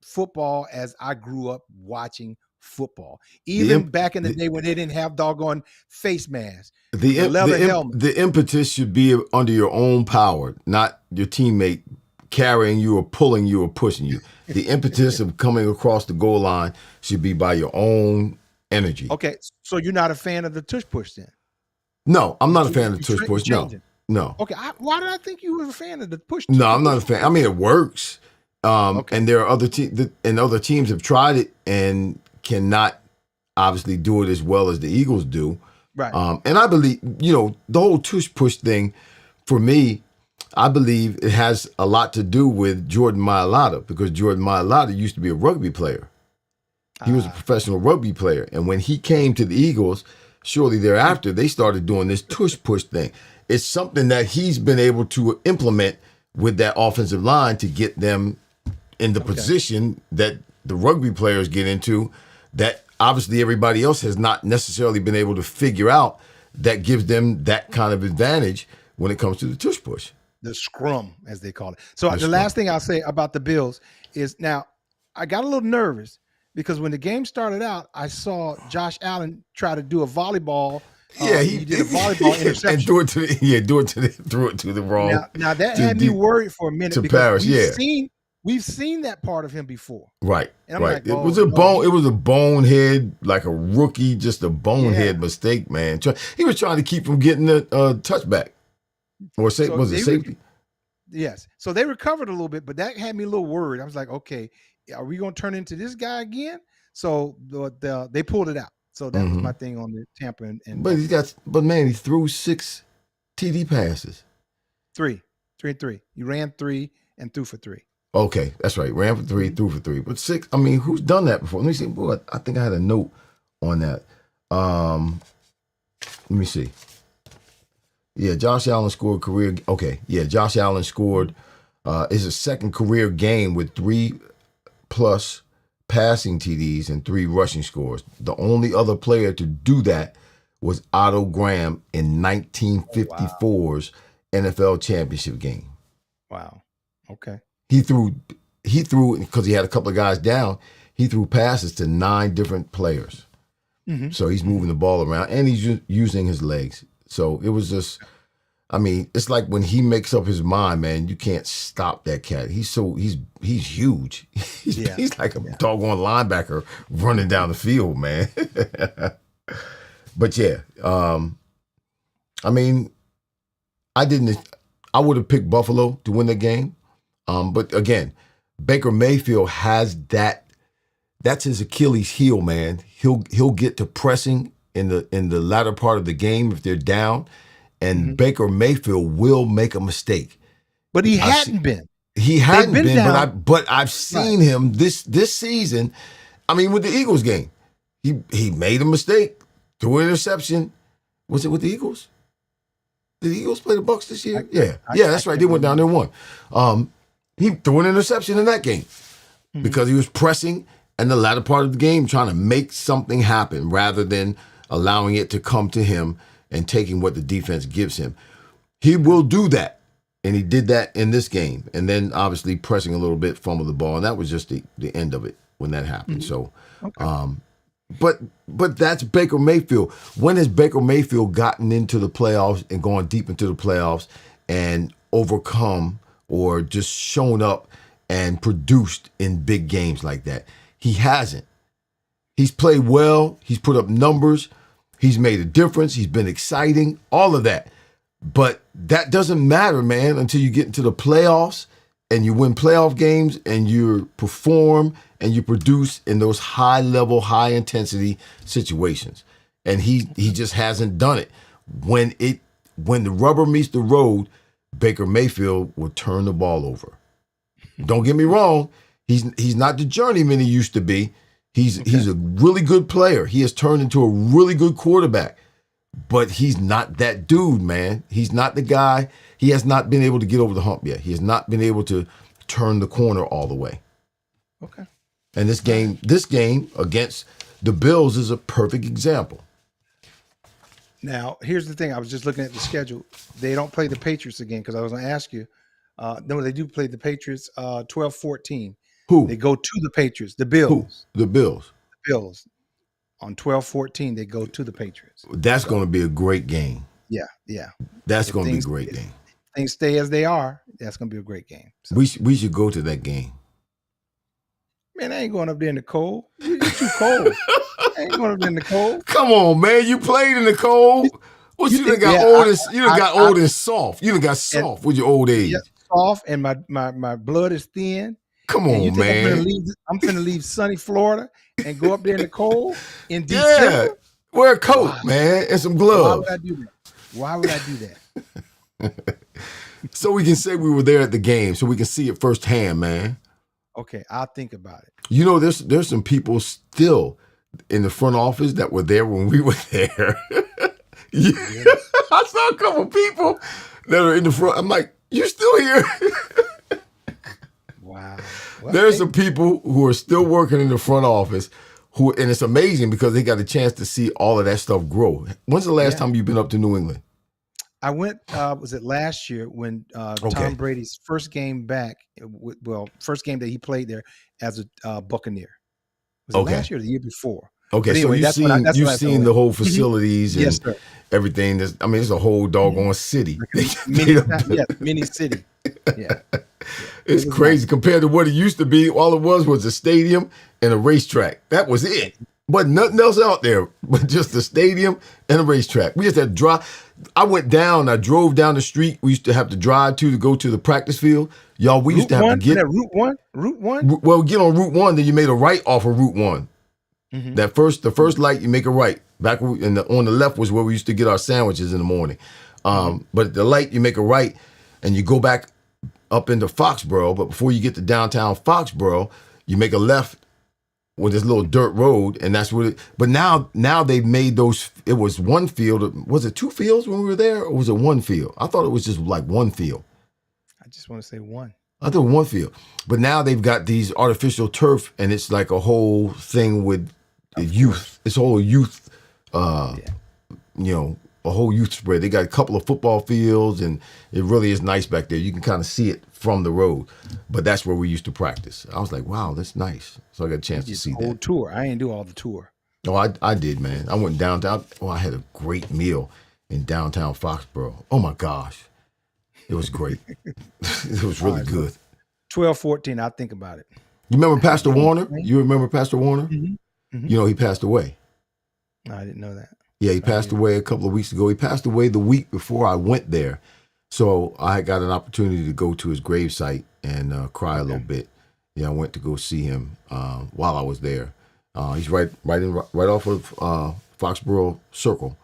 football as I grew up watching football. Even back in the day when they didn't have doggone face masks. The leather helmet. The impetus should be under your own power, not your teammate carrying you or pulling you or pushing you. The impetus of coming across the goal line should be by your own energy. Okay, so you're not a fan of the tush push then? No, I'm not a fan of the tush push. No. Okay, why did I think you were a fan of the push? No, I'm not a fan. I mean, it works. And there are other teams, and other teams have tried it and cannot obviously do it as well as the Eagles do. Right. And I believe, the whole tush push thing, for me, I believe it has a lot to do with Jordan Mailata, because Jordan Mailata used to be a rugby player. He was a professional rugby player. And when he came to the Eagles, shortly thereafter, they started doing this tush push thing. It's something that he's been able to implement with that offensive line to get them in the position that the rugby players get into, that obviously everybody else has not necessarily been able to figure out, that gives them that kind of advantage when it comes to the tush push. The scrum, as they call it. So the last thing I'll say about the Bills is, now I got a little nervous because when the game started out, I saw Josh Allen try to do a volleyball. He did a volleyball interception. And threw it to the wrong. Now that had me worried for a minute. To Paris, We've seen that part of him before. Right. And I'm right. Like, it was a bonehead, like a rookie, just a bonehead mistake, man. He was trying to keep from getting a touchback. Or was it safety? Yes. So they recovered a little bit, but that had me a little worried. I was like, okay, are we going to turn into this guy again? So they pulled it out. So that was my thing on the Tampa. But he threw 6 TD passes. 3. You ran 3 and threw for 3. Okay, that's right. Ran for 3, threw for 3. But 6, I mean, who's done that before? Let me see. Boy, I think I had a note on that. Let me see. Yeah, Josh Allen scored career. Okay, yeah, Josh Allen scored his second career game with 3+ passing TDs and 3 rushing scores. The only other player to do that was Otto Graham in 1954's NFL championship game. Wow. Okay. He threw because he had a couple of guys down. He threw passes to 9 different players. So he's moving the ball around and he's using his legs. So it was just I mean, it's like when he makes up his mind, man, you can't stop that cat. He's huge. He's like a doggone linebacker running down the field, man. But yeah, I mean, I would have picked Buffalo to win the game. But again, Baker Mayfield has that's his Achilles heel, man. He'll get to pressing in the latter part of the game if they're down, and Baker Mayfield will make a mistake. But he hadn't been. He hadn't been, but I've seen him this season. I mean, with the Eagles game, he made a mistake, threw an interception. Was it with the Eagles? Did the Eagles play the Bucs this year? Yeah, that's right. They went down there and won. He threw an interception in that game because he was pressing in the latter part of the game, trying to make something happen rather than allowing it to come to him and taking what the defense gives him. He will do that, and he did that in this game. And then obviously pressing a little bit, fumbled the ball, and that was just the end of it when that happened. So, but that's Baker Mayfield. When has Baker Mayfield gotten into the playoffs and gone deep into the playoffs and overcome or just shown up and produced in big games like that? He hasn't. He's played well. He's put up numbers. He's made a difference. He's been exciting, all of that. But that doesn't matter, man, until you get into the playoffs and you win playoff games and you perform and you produce in those high-level, high-intensity situations. And he just hasn't done it. When the rubber meets the road, Baker Mayfield will turn the ball over. Don't get me wrong. He's not the journeyman he used to be. He's a really good player. He has turned into a really good quarterback. But he's not that dude, man. He's not the guy. He has not been able to get over the hump yet. He has not been able to turn the corner all the way. Okay. And this game against the Bills is a perfect example. Now, here's the thing. I was just looking at the schedule. They don't play the Patriots again because I was going to ask you. No, they do play the Patriots 12-14. Who? They go to the Patriots. The Bills. Who? The Bills. The Bills. On 12-14, they go to the Patriots. That's going to be a great game. Yeah. That's going to be a great game. Things stay as they are. That's going to be a great game. So, we should go to that game. man, I ain't going up there in the cold. You're too cold. I ain't going up there in the cold. Come on, man. You played in the cold. What you done got old and soft. You done got soft with your old age. Yeah, soft, and my blood is thin. Come on, man. I'm finna leave sunny Florida and go up there in the cold in December. Yeah, wear a coat, man, and some gloves. Why would I do that? So we can say we were there at the game, so we can see it firsthand, man. Okay, I'll think about it. You know, there's some people still in the front office that were there when we were there. Yeah. I saw a couple people that are in the front. I'm like, you still here? Wow. There's some people who are still working in the front office and it's amazing because they got a chance to see all of that stuff grow. When's the last time you've been up to New England? I went, was it last year when Tom Brady's first game back, first game that he played there as a Buccaneer. Was it last year or the year before? Okay, anyway, so you've seen the whole facilities and yes, everything. It's a whole doggone city. Mini city. Yeah. It's crazy compared to what it used to be. All it was a stadium and a racetrack. That was it. But nothing else out there but just a stadium and a racetrack. We just had to drive. I drove down the street we used to have to drive to go to the practice field. Y'all, we used to have to get Route 1? Route 1? Well, get on Route 1, then you made a right off of Route 1. Mm-hmm. The first light, you make a right. Back on the left was where we used to get our sandwiches in the morning. But the light, you make a right, and you go back up into Foxborough. But before you get to downtown Foxborough, you make a left with this little dirt road, and that's what it. But now they've made those. It was one field. Was it two fields when we were there, or was it one field? I thought it was just like one field. I just want to say one. I thought one field. But now they've got these artificial turf, and it's like a whole thing with youth. It's a whole youth, a whole youth spread. They got a couple of football fields, and it really is nice back there. You can kind of see it from the road. But that's where we used to practice. I was like, wow, that's nice. So I got a chance to see that. Whole tour. I ain't do all the tour. Oh, I did, man. I went downtown. Oh, I had a great meal in downtown Foxborough. Oh my gosh, it was great. It was really good. 12-14. I'll think about it. You remember Pastor Warner? You remember Pastor Warner? Mm-hmm. Mm-hmm. You know he passed away. No, I didn't know that. Yeah, he passed away a couple of weeks ago. He passed away the week before I went there. So I got an opportunity to go to his gravesite and cry a little bit. Yeah, I went to go see him while I was there. He's right off of Foxborough Circle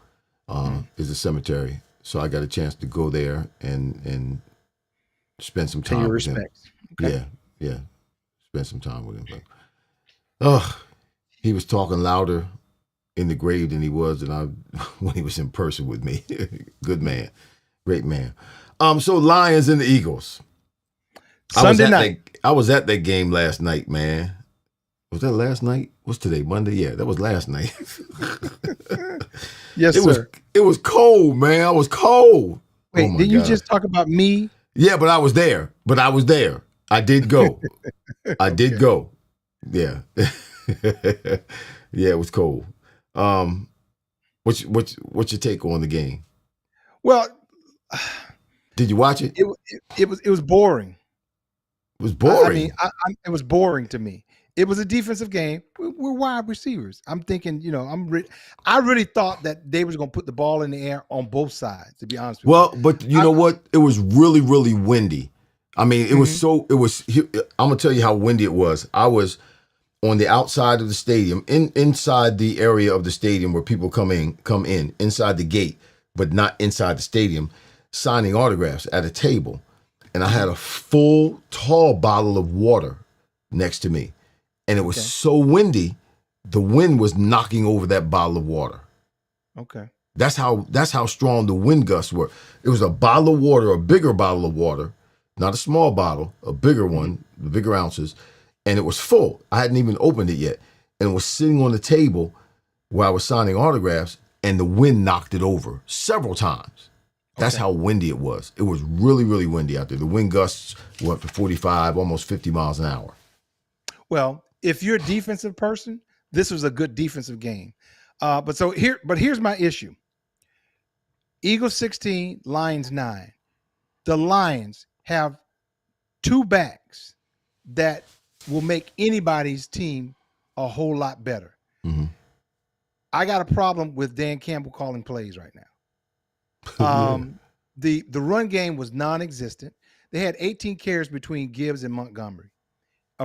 is the cemetery. So I got a chance to go there and spend some time with him. Okay. Yeah, spend some time with him. But, he was talking louder in the grave than he was when he was in person with me. Good man, great man. So Lions and the Eagles. Sunday night. I was at that game last night, man. Was that last night? What's today? Monday? Yeah, that was last night. Yes, sir. It was cold, man. I was cold. Wait, did you just talk about me? Yeah, but I was there. I did go. I did go. Yeah. Yeah, it was cold. What's your take on the game? Well, did you watch it? It was boring. It was boring. I mean, it was boring to me. It was a defensive game. We're wide receivers. I'm thinking, I really thought that they was going to put the ball in the air on both sides, to be honest with you. Well, but you know what? It was really, really windy. I mean, I'm going to tell you how windy it was. I was on the outside of the stadium, inside the area of the stadium where people come in, inside the gate, but not inside the stadium, signing autographs at a table. And I had a full, tall bottle of water next to me. And it was so windy, the wind was knocking over that bottle of water. Okay. That's how strong the wind gusts were. It was a bottle of water, a bigger bottle of water, not a small bottle, a bigger one, the bigger ounces. And it was full. I hadn't even opened it yet. And it was sitting on the table where I was signing autographs, and the wind knocked it over several times. That's how windy it was. It was really, really windy out there. The wind gusts were up to 45, almost 50 miles an hour. Well, if you're a defensive person, this was a good defensive game. But here's my issue. Eagles 16, Lions 9. The Lions have two backs that will make anybody's team a whole lot better. Mm-hmm. I got a problem with Dan Campbell calling plays right now. The run game was non-existent. They had 18 carries between Gibbs and Montgomery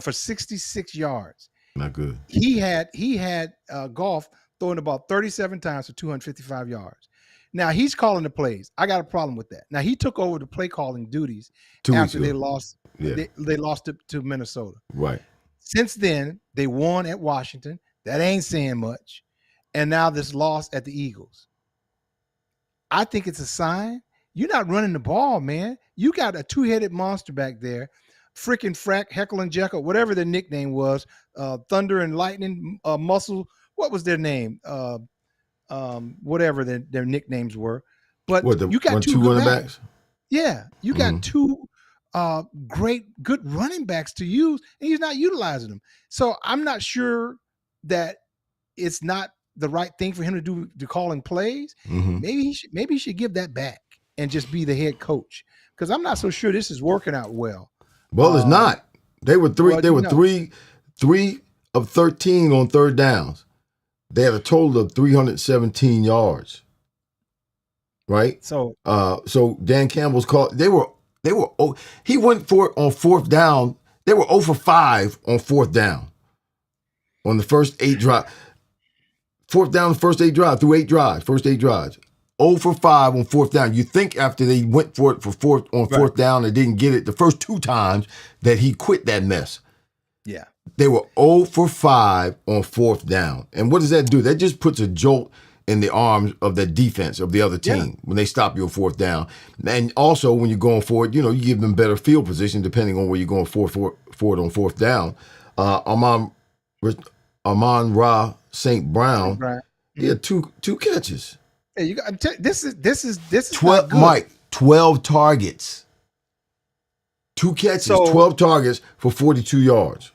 for 66 yards. Not good. He had Goff throwing about 37 times for 255 yards. Now he's calling the plays. I got a problem with that. Now he took over the play calling duties after they lost. Yeah. They lost to Minnesota. Right. Since then, they won at Washington. That ain't saying much. And now this loss at the Eagles. I think it's a sign. You're not running the ball, man. You got a two-headed monster back there. Freaking Frack, Heckle and Jekyll, whatever their nickname was, Thunder and Lightning, Muscle. What was their name? Whatever their nicknames were. But you got two running backs? Yeah. You got two good running backs to use, and he's not utilizing them. So I'm not sure that it's not the right thing for him to do to calling plays. Mm-hmm. Maybe he should give that back and just be the head coach, because I'm not so sure this is working out well. Well, it's not. They were three of 13 on third downs. They had a total of 317 yards. Right? So Dan Campbell's call. He went for it on fourth down. They were 0 for 5 on fourth down. On the first 8 drives. Fourth down, the first 8 drives, through 8 drives, first 8 drives. 0 for 5 on fourth down. You think after they went for it fourth down and didn't get it the first 2 times that he quit that mess. Yeah. They were 0 for 5 on fourth down. And what does that do? That just puts a jolt in the arms of the defense of the other team when they stop you on fourth down. And also when you're going for it, you give them better field position depending on where you're going for it on fourth down. Amon-Ra St. Brown, he had two catches. Hey, you got this is 12, Mike, 12 targets. 2 catches, 12 targets for 42 yards.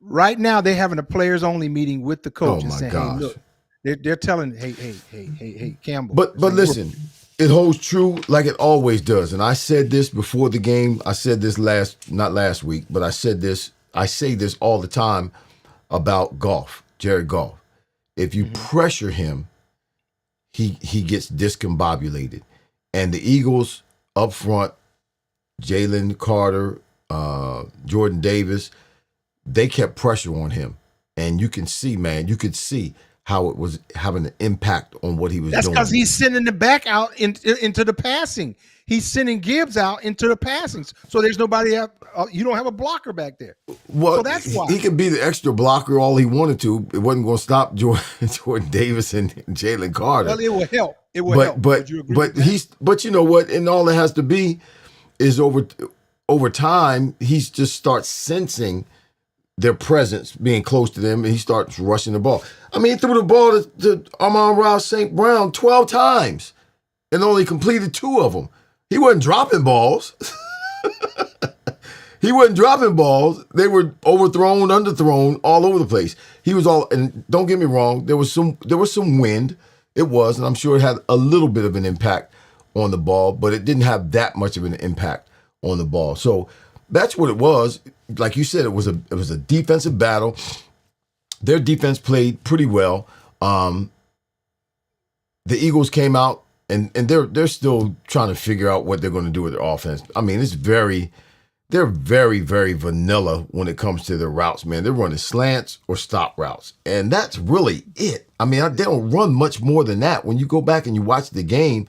Right now, they're having a players-only meeting with the coach. Oh, my saying, gosh. Hey, look, they're telling, hey, Campbell. But listen, It holds true like it always does. And I said this before the game. I said this not last week, but I say this all the time about Goff, Jared Goff. If you pressure him, he gets discombobulated. And the Eagles up front, Jalen Carter, Jordan Davis, they kept pressure on him. And you can see, man, how it was having an impact on what he was doing. That's because he's sending the back out into the passing. He's sending Gibbs out into the passing. So there's nobody you don't have a blocker back there. Well, so that's why. He could be the extra blocker all he wanted to. It wasn't going to stop Jordan Davis and Jalen Carter. Well, it will help. It will help. But you know what? And all it has to be is over time, he just starts sensing their presence being close to them, and he starts rushing the ball. I mean, he threw the ball to Amon-Ra St. Brown 12 times and only completed 2 of them. He wasn't dropping balls. He wasn't dropping balls. They were overthrown, underthrown, all over the place. And don't get me wrong, there was some wind. It was, and I'm sure it had a little bit of an impact on the ball, but it didn't have that much of an impact on the ball. So that's what it was. Like you said, it was a defensive battle. Their defense played pretty well. The Eagles came out and they're still trying to figure out what they're going to do with their offense. I mean, they're very, very vanilla when it comes to their routes, man. They're running slants or stop routes, and that's really it. I mean, they don't run much more than that. When you go back and you watch the game,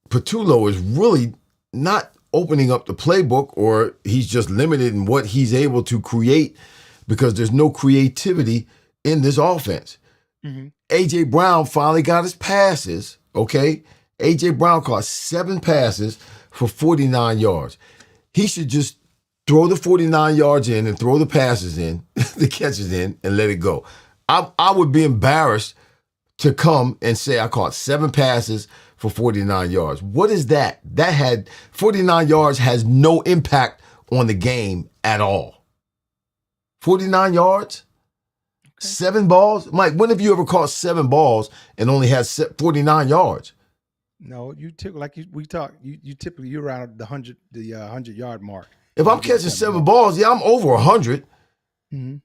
Patullo is really not opening up the playbook, or he's just limited in what he's able to create because there's no creativity in this offense. Mm-hmm. A.J. Brown finally got his passes, okay? A.J. Brown caught 7 passes for 49 yards. He should just throw the 49 yards in and throw the passes in, the catches in, and let it go. I would be embarrassed to come and say I caught 7 passes for 49 yards. What is that? 49 yards has no impact on the game at all. 49 yards? Okay. 7 balls? Mike, when have you ever caught 7 balls and only had 49 yards? No, you typically you're around the 100-yard mark. If I'm catching 7 balls, yeah, I'm over 100. Mm-hmm.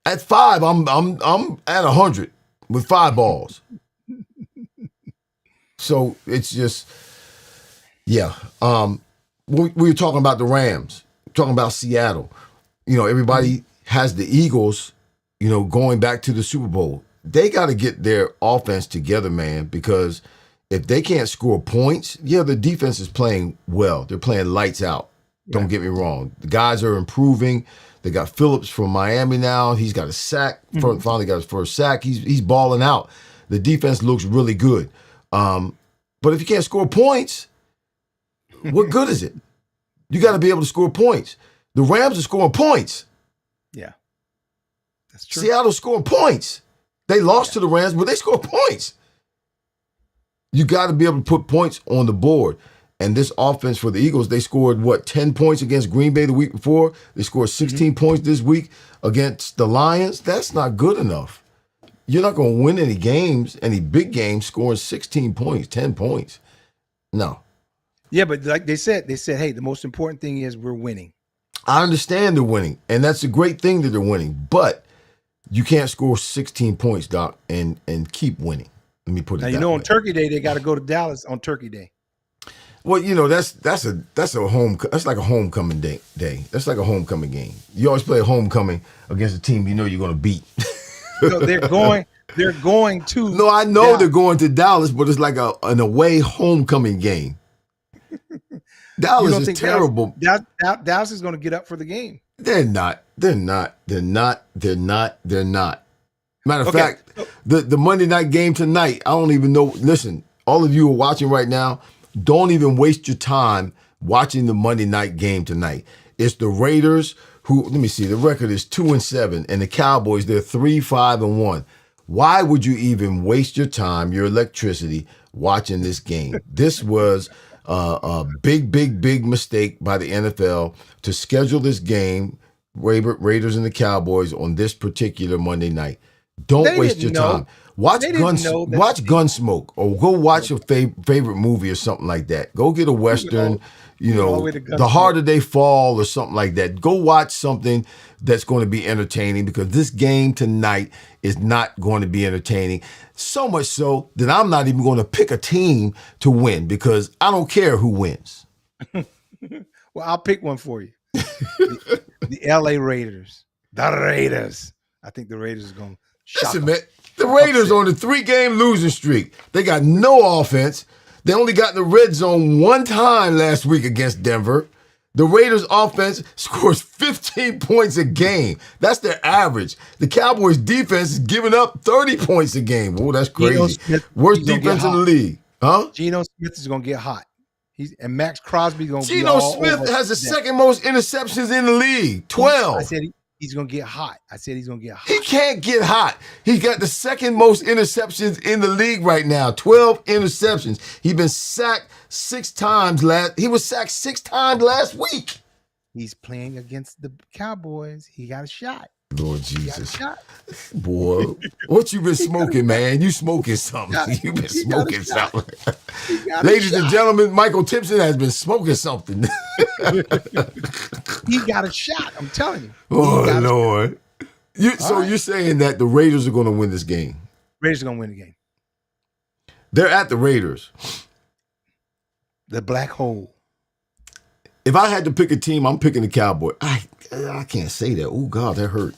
At 5, I'm at 100 with 5 balls. So it's just, yeah. We were talking about the Rams, talking about Seattle. You know, everybody has the Eagles, going back to the Super Bowl. They got to get their offense together, man, because if they can't score points, yeah, the defense is playing well. They're playing lights out. Don't get me wrong. The guys are improving. They got Phillips from Miami now. He's got a sack. Finally got his first sack. He's balling out. The defense looks really good. But if you can't score points, what good is it? You got to be able to score points. The Rams are scoring points. Yeah, that's true. Seattle's scoring points. They lost to the Rams, but they score points. You got to be able to put points on the board. And this offense for the Eagles, they scored, 10 points against Green Bay the week before? They scored 16 points this week against the Lions. That's not good enough. You're not going to win any games, any big games, scoring 16 points, 10 points. No. Yeah, but like they said, hey, the most important thing is we're winning. I understand they're winning, and that's a great thing that they're winning. But you can't score 16 points, Doc, and keep winning. Let me put it that way. On Turkey Day, they got to go to Dallas on Turkey Day. Well, that's like a homecoming day. That's like a homecoming game. You always play a homecoming against a team you're going to beat. No, they're going to. No, I know they're going to Dallas, but it's like an away homecoming game. Dallas is terrible. Dallas is going to get up for the game. They're not. Matter of fact, the Monday night game tonight, I don't even know. Listen, all of you who are watching right now, don't even waste your time watching the Monday night game tonight. It's the Raiders who, let me see, the record is 2-7, and the Cowboys, they're 3-5-1. Why would you even waste your time, your electricity, watching this game? This was a big mistake by the NFL to schedule this game, Raiders and the Cowboys, on this particular Monday night. Don't waste your time. Watch watch Gunsmoke, or go watch your favorite movie or something like that. Go get a Western, The Harder They Fall or something like that. Go watch something that's going to be entertaining, because this game tonight is not going to be entertaining. So much so that I'm not even going to pick a team to win, because I don't care who wins. Well, I'll pick one for you. The LA Raiders. The Raiders. I think the Raiders are going to shock them. Man, the Raiders on the 3-game losing streak. They got no offense. They only got in the red zone one time last week against Denver. The Raiders offense scores 15 points a game. That's their average. The Cowboys defense is giving up 30 points a game. Oh, that's crazy. Worst defense in the league. Huh? Geno Smith is going to get hot. And Max Crosby's going to be Geno Smith has the second most interceptions in the league. 12. I said he's going to get hot. He can't get hot. He got the second most interceptions in the league right now. 12 interceptions. He's been sacked 6 times He was sacked 6 times last week. He's playing against the Cowboys. He got a shot. Lord Jesus. Boy, what you been smoking, man? You smoking something. You been smoking something. Ladies and gentlemen, Michael Timpson has been smoking something. He got a shot. I'm telling you. Oh, Lord. You're saying that the Raiders are going to win this game? Raiders are going to win the game. They're at the Raiders. The black hole. If I had to pick a team, I'm picking the Cowboys. I can't say that. Oh, God, that hurt.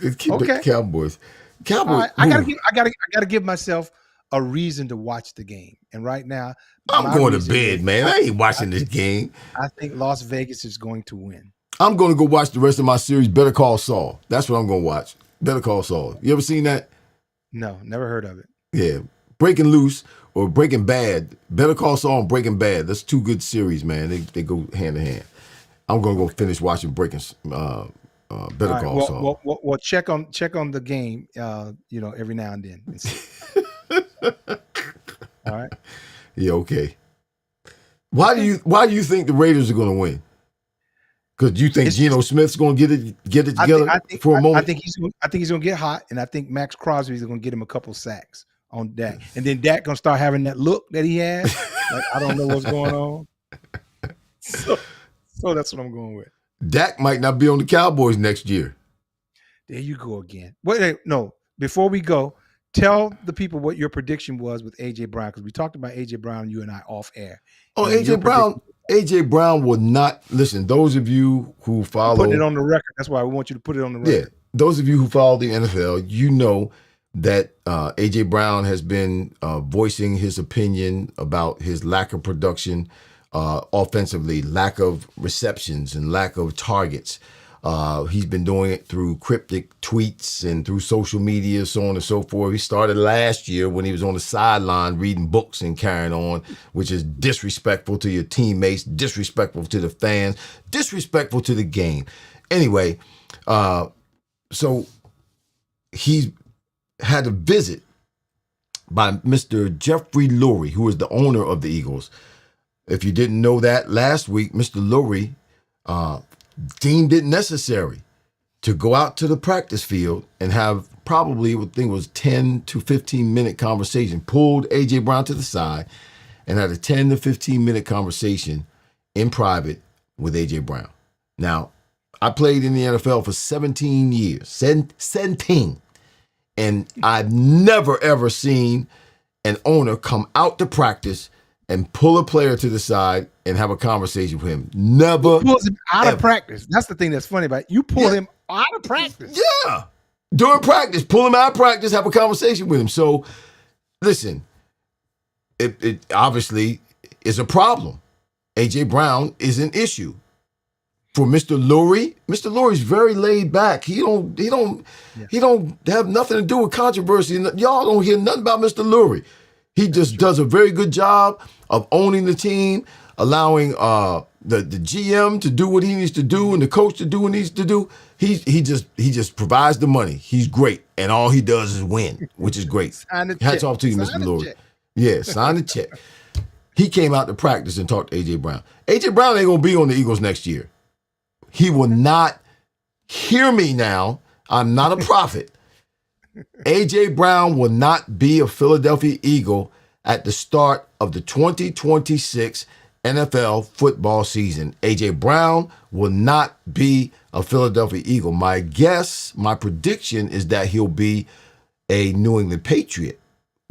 Okay. Cowboys. Right. I gotta give myself a reason to watch the game. And right now, I'm going to bed, man. I ain't watching this game. I think Las Vegas is going to win. I'm going to go watch the rest of my series, Better Call Saul. That's what I'm going to watch. Better Call Saul. You ever seen that? No, never heard of it. Yeah. Breaking Loose or Breaking Bad. Better Call Saul and Breaking Bad. That's 2 good series, man. They go hand in hand. I'm going to go finish watching Better Call Saul. Well, check on the game, every now and then. And see. All right. Yeah, okay. Why do you think the Raiders are going to win? Because you think Geno Smith's going to get it together for a moment? I think he's going to get hot, and I think Max Crosby is going to get him a couple sacks on Dak, and then Dak going to start having that look that he has. Like, I don't know what's going on. So that's what I'm going with. Dak might not be on the Cowboys next year. There you go again. Wait, no. Before we go, tell the people what your prediction was with A.J. Brown, because we talked about A.J. Brown, you and I, off air. Oh, A.J. Brown would not listen. Those of you who follow, putting it on the record. That's why we want you to put it on the record. Yeah, those of you who follow the NFL, you know that A.J. Brown has been voicing his opinion about his lack of production offensively, lack of receptions, and lack of targets. He's been doing it through cryptic tweets and through social media, so on and so forth. He started last year when he was on the sideline reading books and carrying on, which is disrespectful to your teammates, disrespectful to the fans, disrespectful to the game. Anyway, so he's had a visit by Mr. Jeffrey Lurie, who is the owner of the Eagles. If you didn't know that, last week, Mr. Lurie deemed it necessary to go out to the practice field and have probably, I think it was 10 to 15 minute conversation, pulled A.J. Brown to the side and had a 10 to 15 minute conversation in private with A.J. Brown. Now, I played in the NFL for 17 years, 17, and I've never, ever seen an owner come out to practice and pull a player to the side and have a conversation with him. Never. He pulls him out of practice. That's the thing that's funny about it. You pull him out of practice. Yeah. During practice, pull him out of practice, have a conversation with him. So, listen, it obviously is a problem. A.J. Brown is an issue. For Mr. Lurie, Mr. Lurie's very laid back. He don't have nothing to do with controversy. Y'all don't hear nothing about Mr. Lurie. He just does a very good job of owning the team, allowing the GM to do what he needs to do and the coach to do what he needs to do. He just provides the money. He's great, and all he does is win, which is great. Hats off to you, Mr. Lurie. Yeah, sign the check. He came out to practice and talked to A.J. Brown. A.J. Brown ain't gonna be on the Eagles next year. He will not hear me now. I'm not a prophet. A.J. Brown will not be a Philadelphia Eagle at the start of the 2026 NFL football season. A.J. Brown will not be a Philadelphia Eagle. My prediction is that he'll be a New England Patriot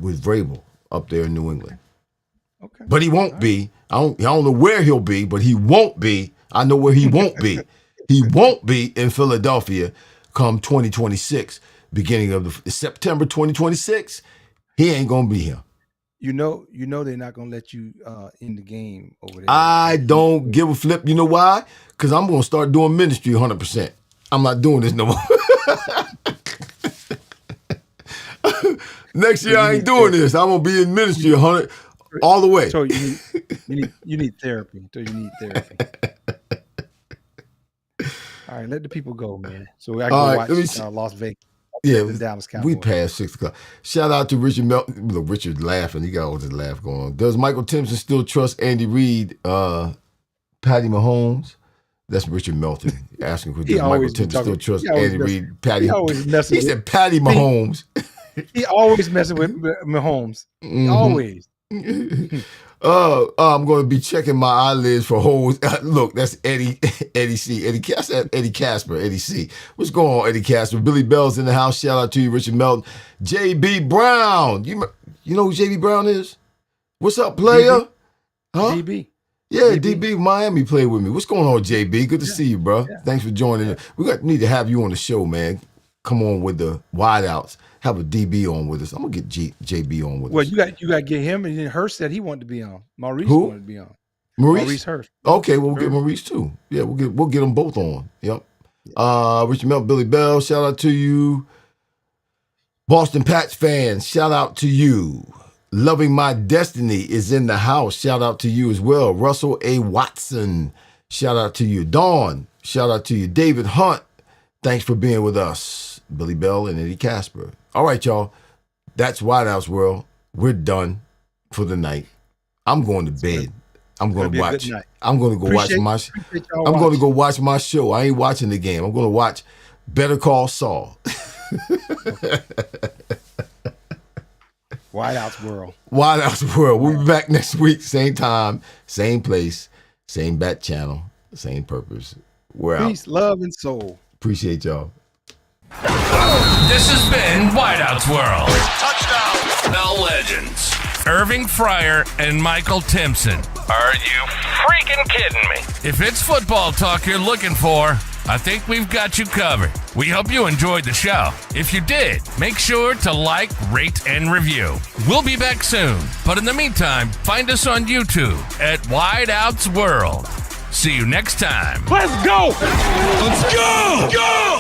with Vrabel up there in New England. Okay. But he won't be. I don't know where he'll be, but he won't be. I know where he won't be. He won't be in Philadelphia come 2026, beginning of the September 2026. He ain't gonna be here. You know they're not gonna let you in the game over there. I don't give a flip. You know why? Because I'm gonna start doing ministry 100%. I'm not doing this no more. Next year I ain't doing this. I'm gonna be in ministry 100 all the way. So you need therapy. So you need therapy. All right, let the people go, man. So I can watch Las Vegas. Yeah, Dallas Cowboys. We passed 6 o'clock. Shout out to Richard Melton. Look, Richard's laughing. He got all this laugh going on. Does Michael Timpson still trust Andy Reid, Patty Mahomes? That's Richard Melton asking does Michael Timpson still trust Andy Reid, Patty? He said Patty Mahomes. He always messing with Mahomes. Mm-hmm. Always. I'm going to be checking my eyelids for holes. Look, that's Eddie C. I said Eddie Casper, Eddie C. What's going on, Eddie Casper? Billy Bell's in the house. Shout out to you, Richard Melton. JB Brown. You know who JB Brown is? What's up, player? DB? Huh? DB. Yeah, DB Miami played with me. What's going on, JB? Good to see you, bro. Yeah. Thanks for joining. Yeah. We need to have you on the show, man. Come on with the wideouts. Have a DB on with us. I'm gonna get JB on with us. Well, you got to get him. And then Hurst said he wanted to be on. Maurice wanted to be on. Maurice Hurst. Okay, well, we'll get Maurice too. Yeah, we'll get them both on. Yep. Richard Melton, Billy Bell. Shout out to you. Boston Pats fans. Shout out to you. Loving My Destiny is in the house. Shout out to you as well. Russell A. Watson. Shout out to you. Dawn. Shout out to you. David Hunt. Thanks for being with us. Billy Bell and Eddie Casper. All right, y'all. That's Wideouts World. We're done for the night. I'm going to bed. I'm going to watch. I'm going to go watch my. I'm going to go watch my show. I ain't watching the game. I'm going to watch Better Call Saul. Wideouts World. Wideouts World. We'll be back next week. Same time, same place, same bat channel, same purpose. We're out. Peace, love, and soul. Appreciate y'all. This has been Wideouts World. Touchdown. The legends, Irving Fryar and Michael Timpson. Are you freaking kidding me? If it's football talk you're looking for, I think we've got you covered. We hope you enjoyed the show. If you did, make sure to like, rate, and review. We'll be back soon. But in the meantime, find us on YouTube at Wideouts World. See you next time. Let's go! Let's go! Go!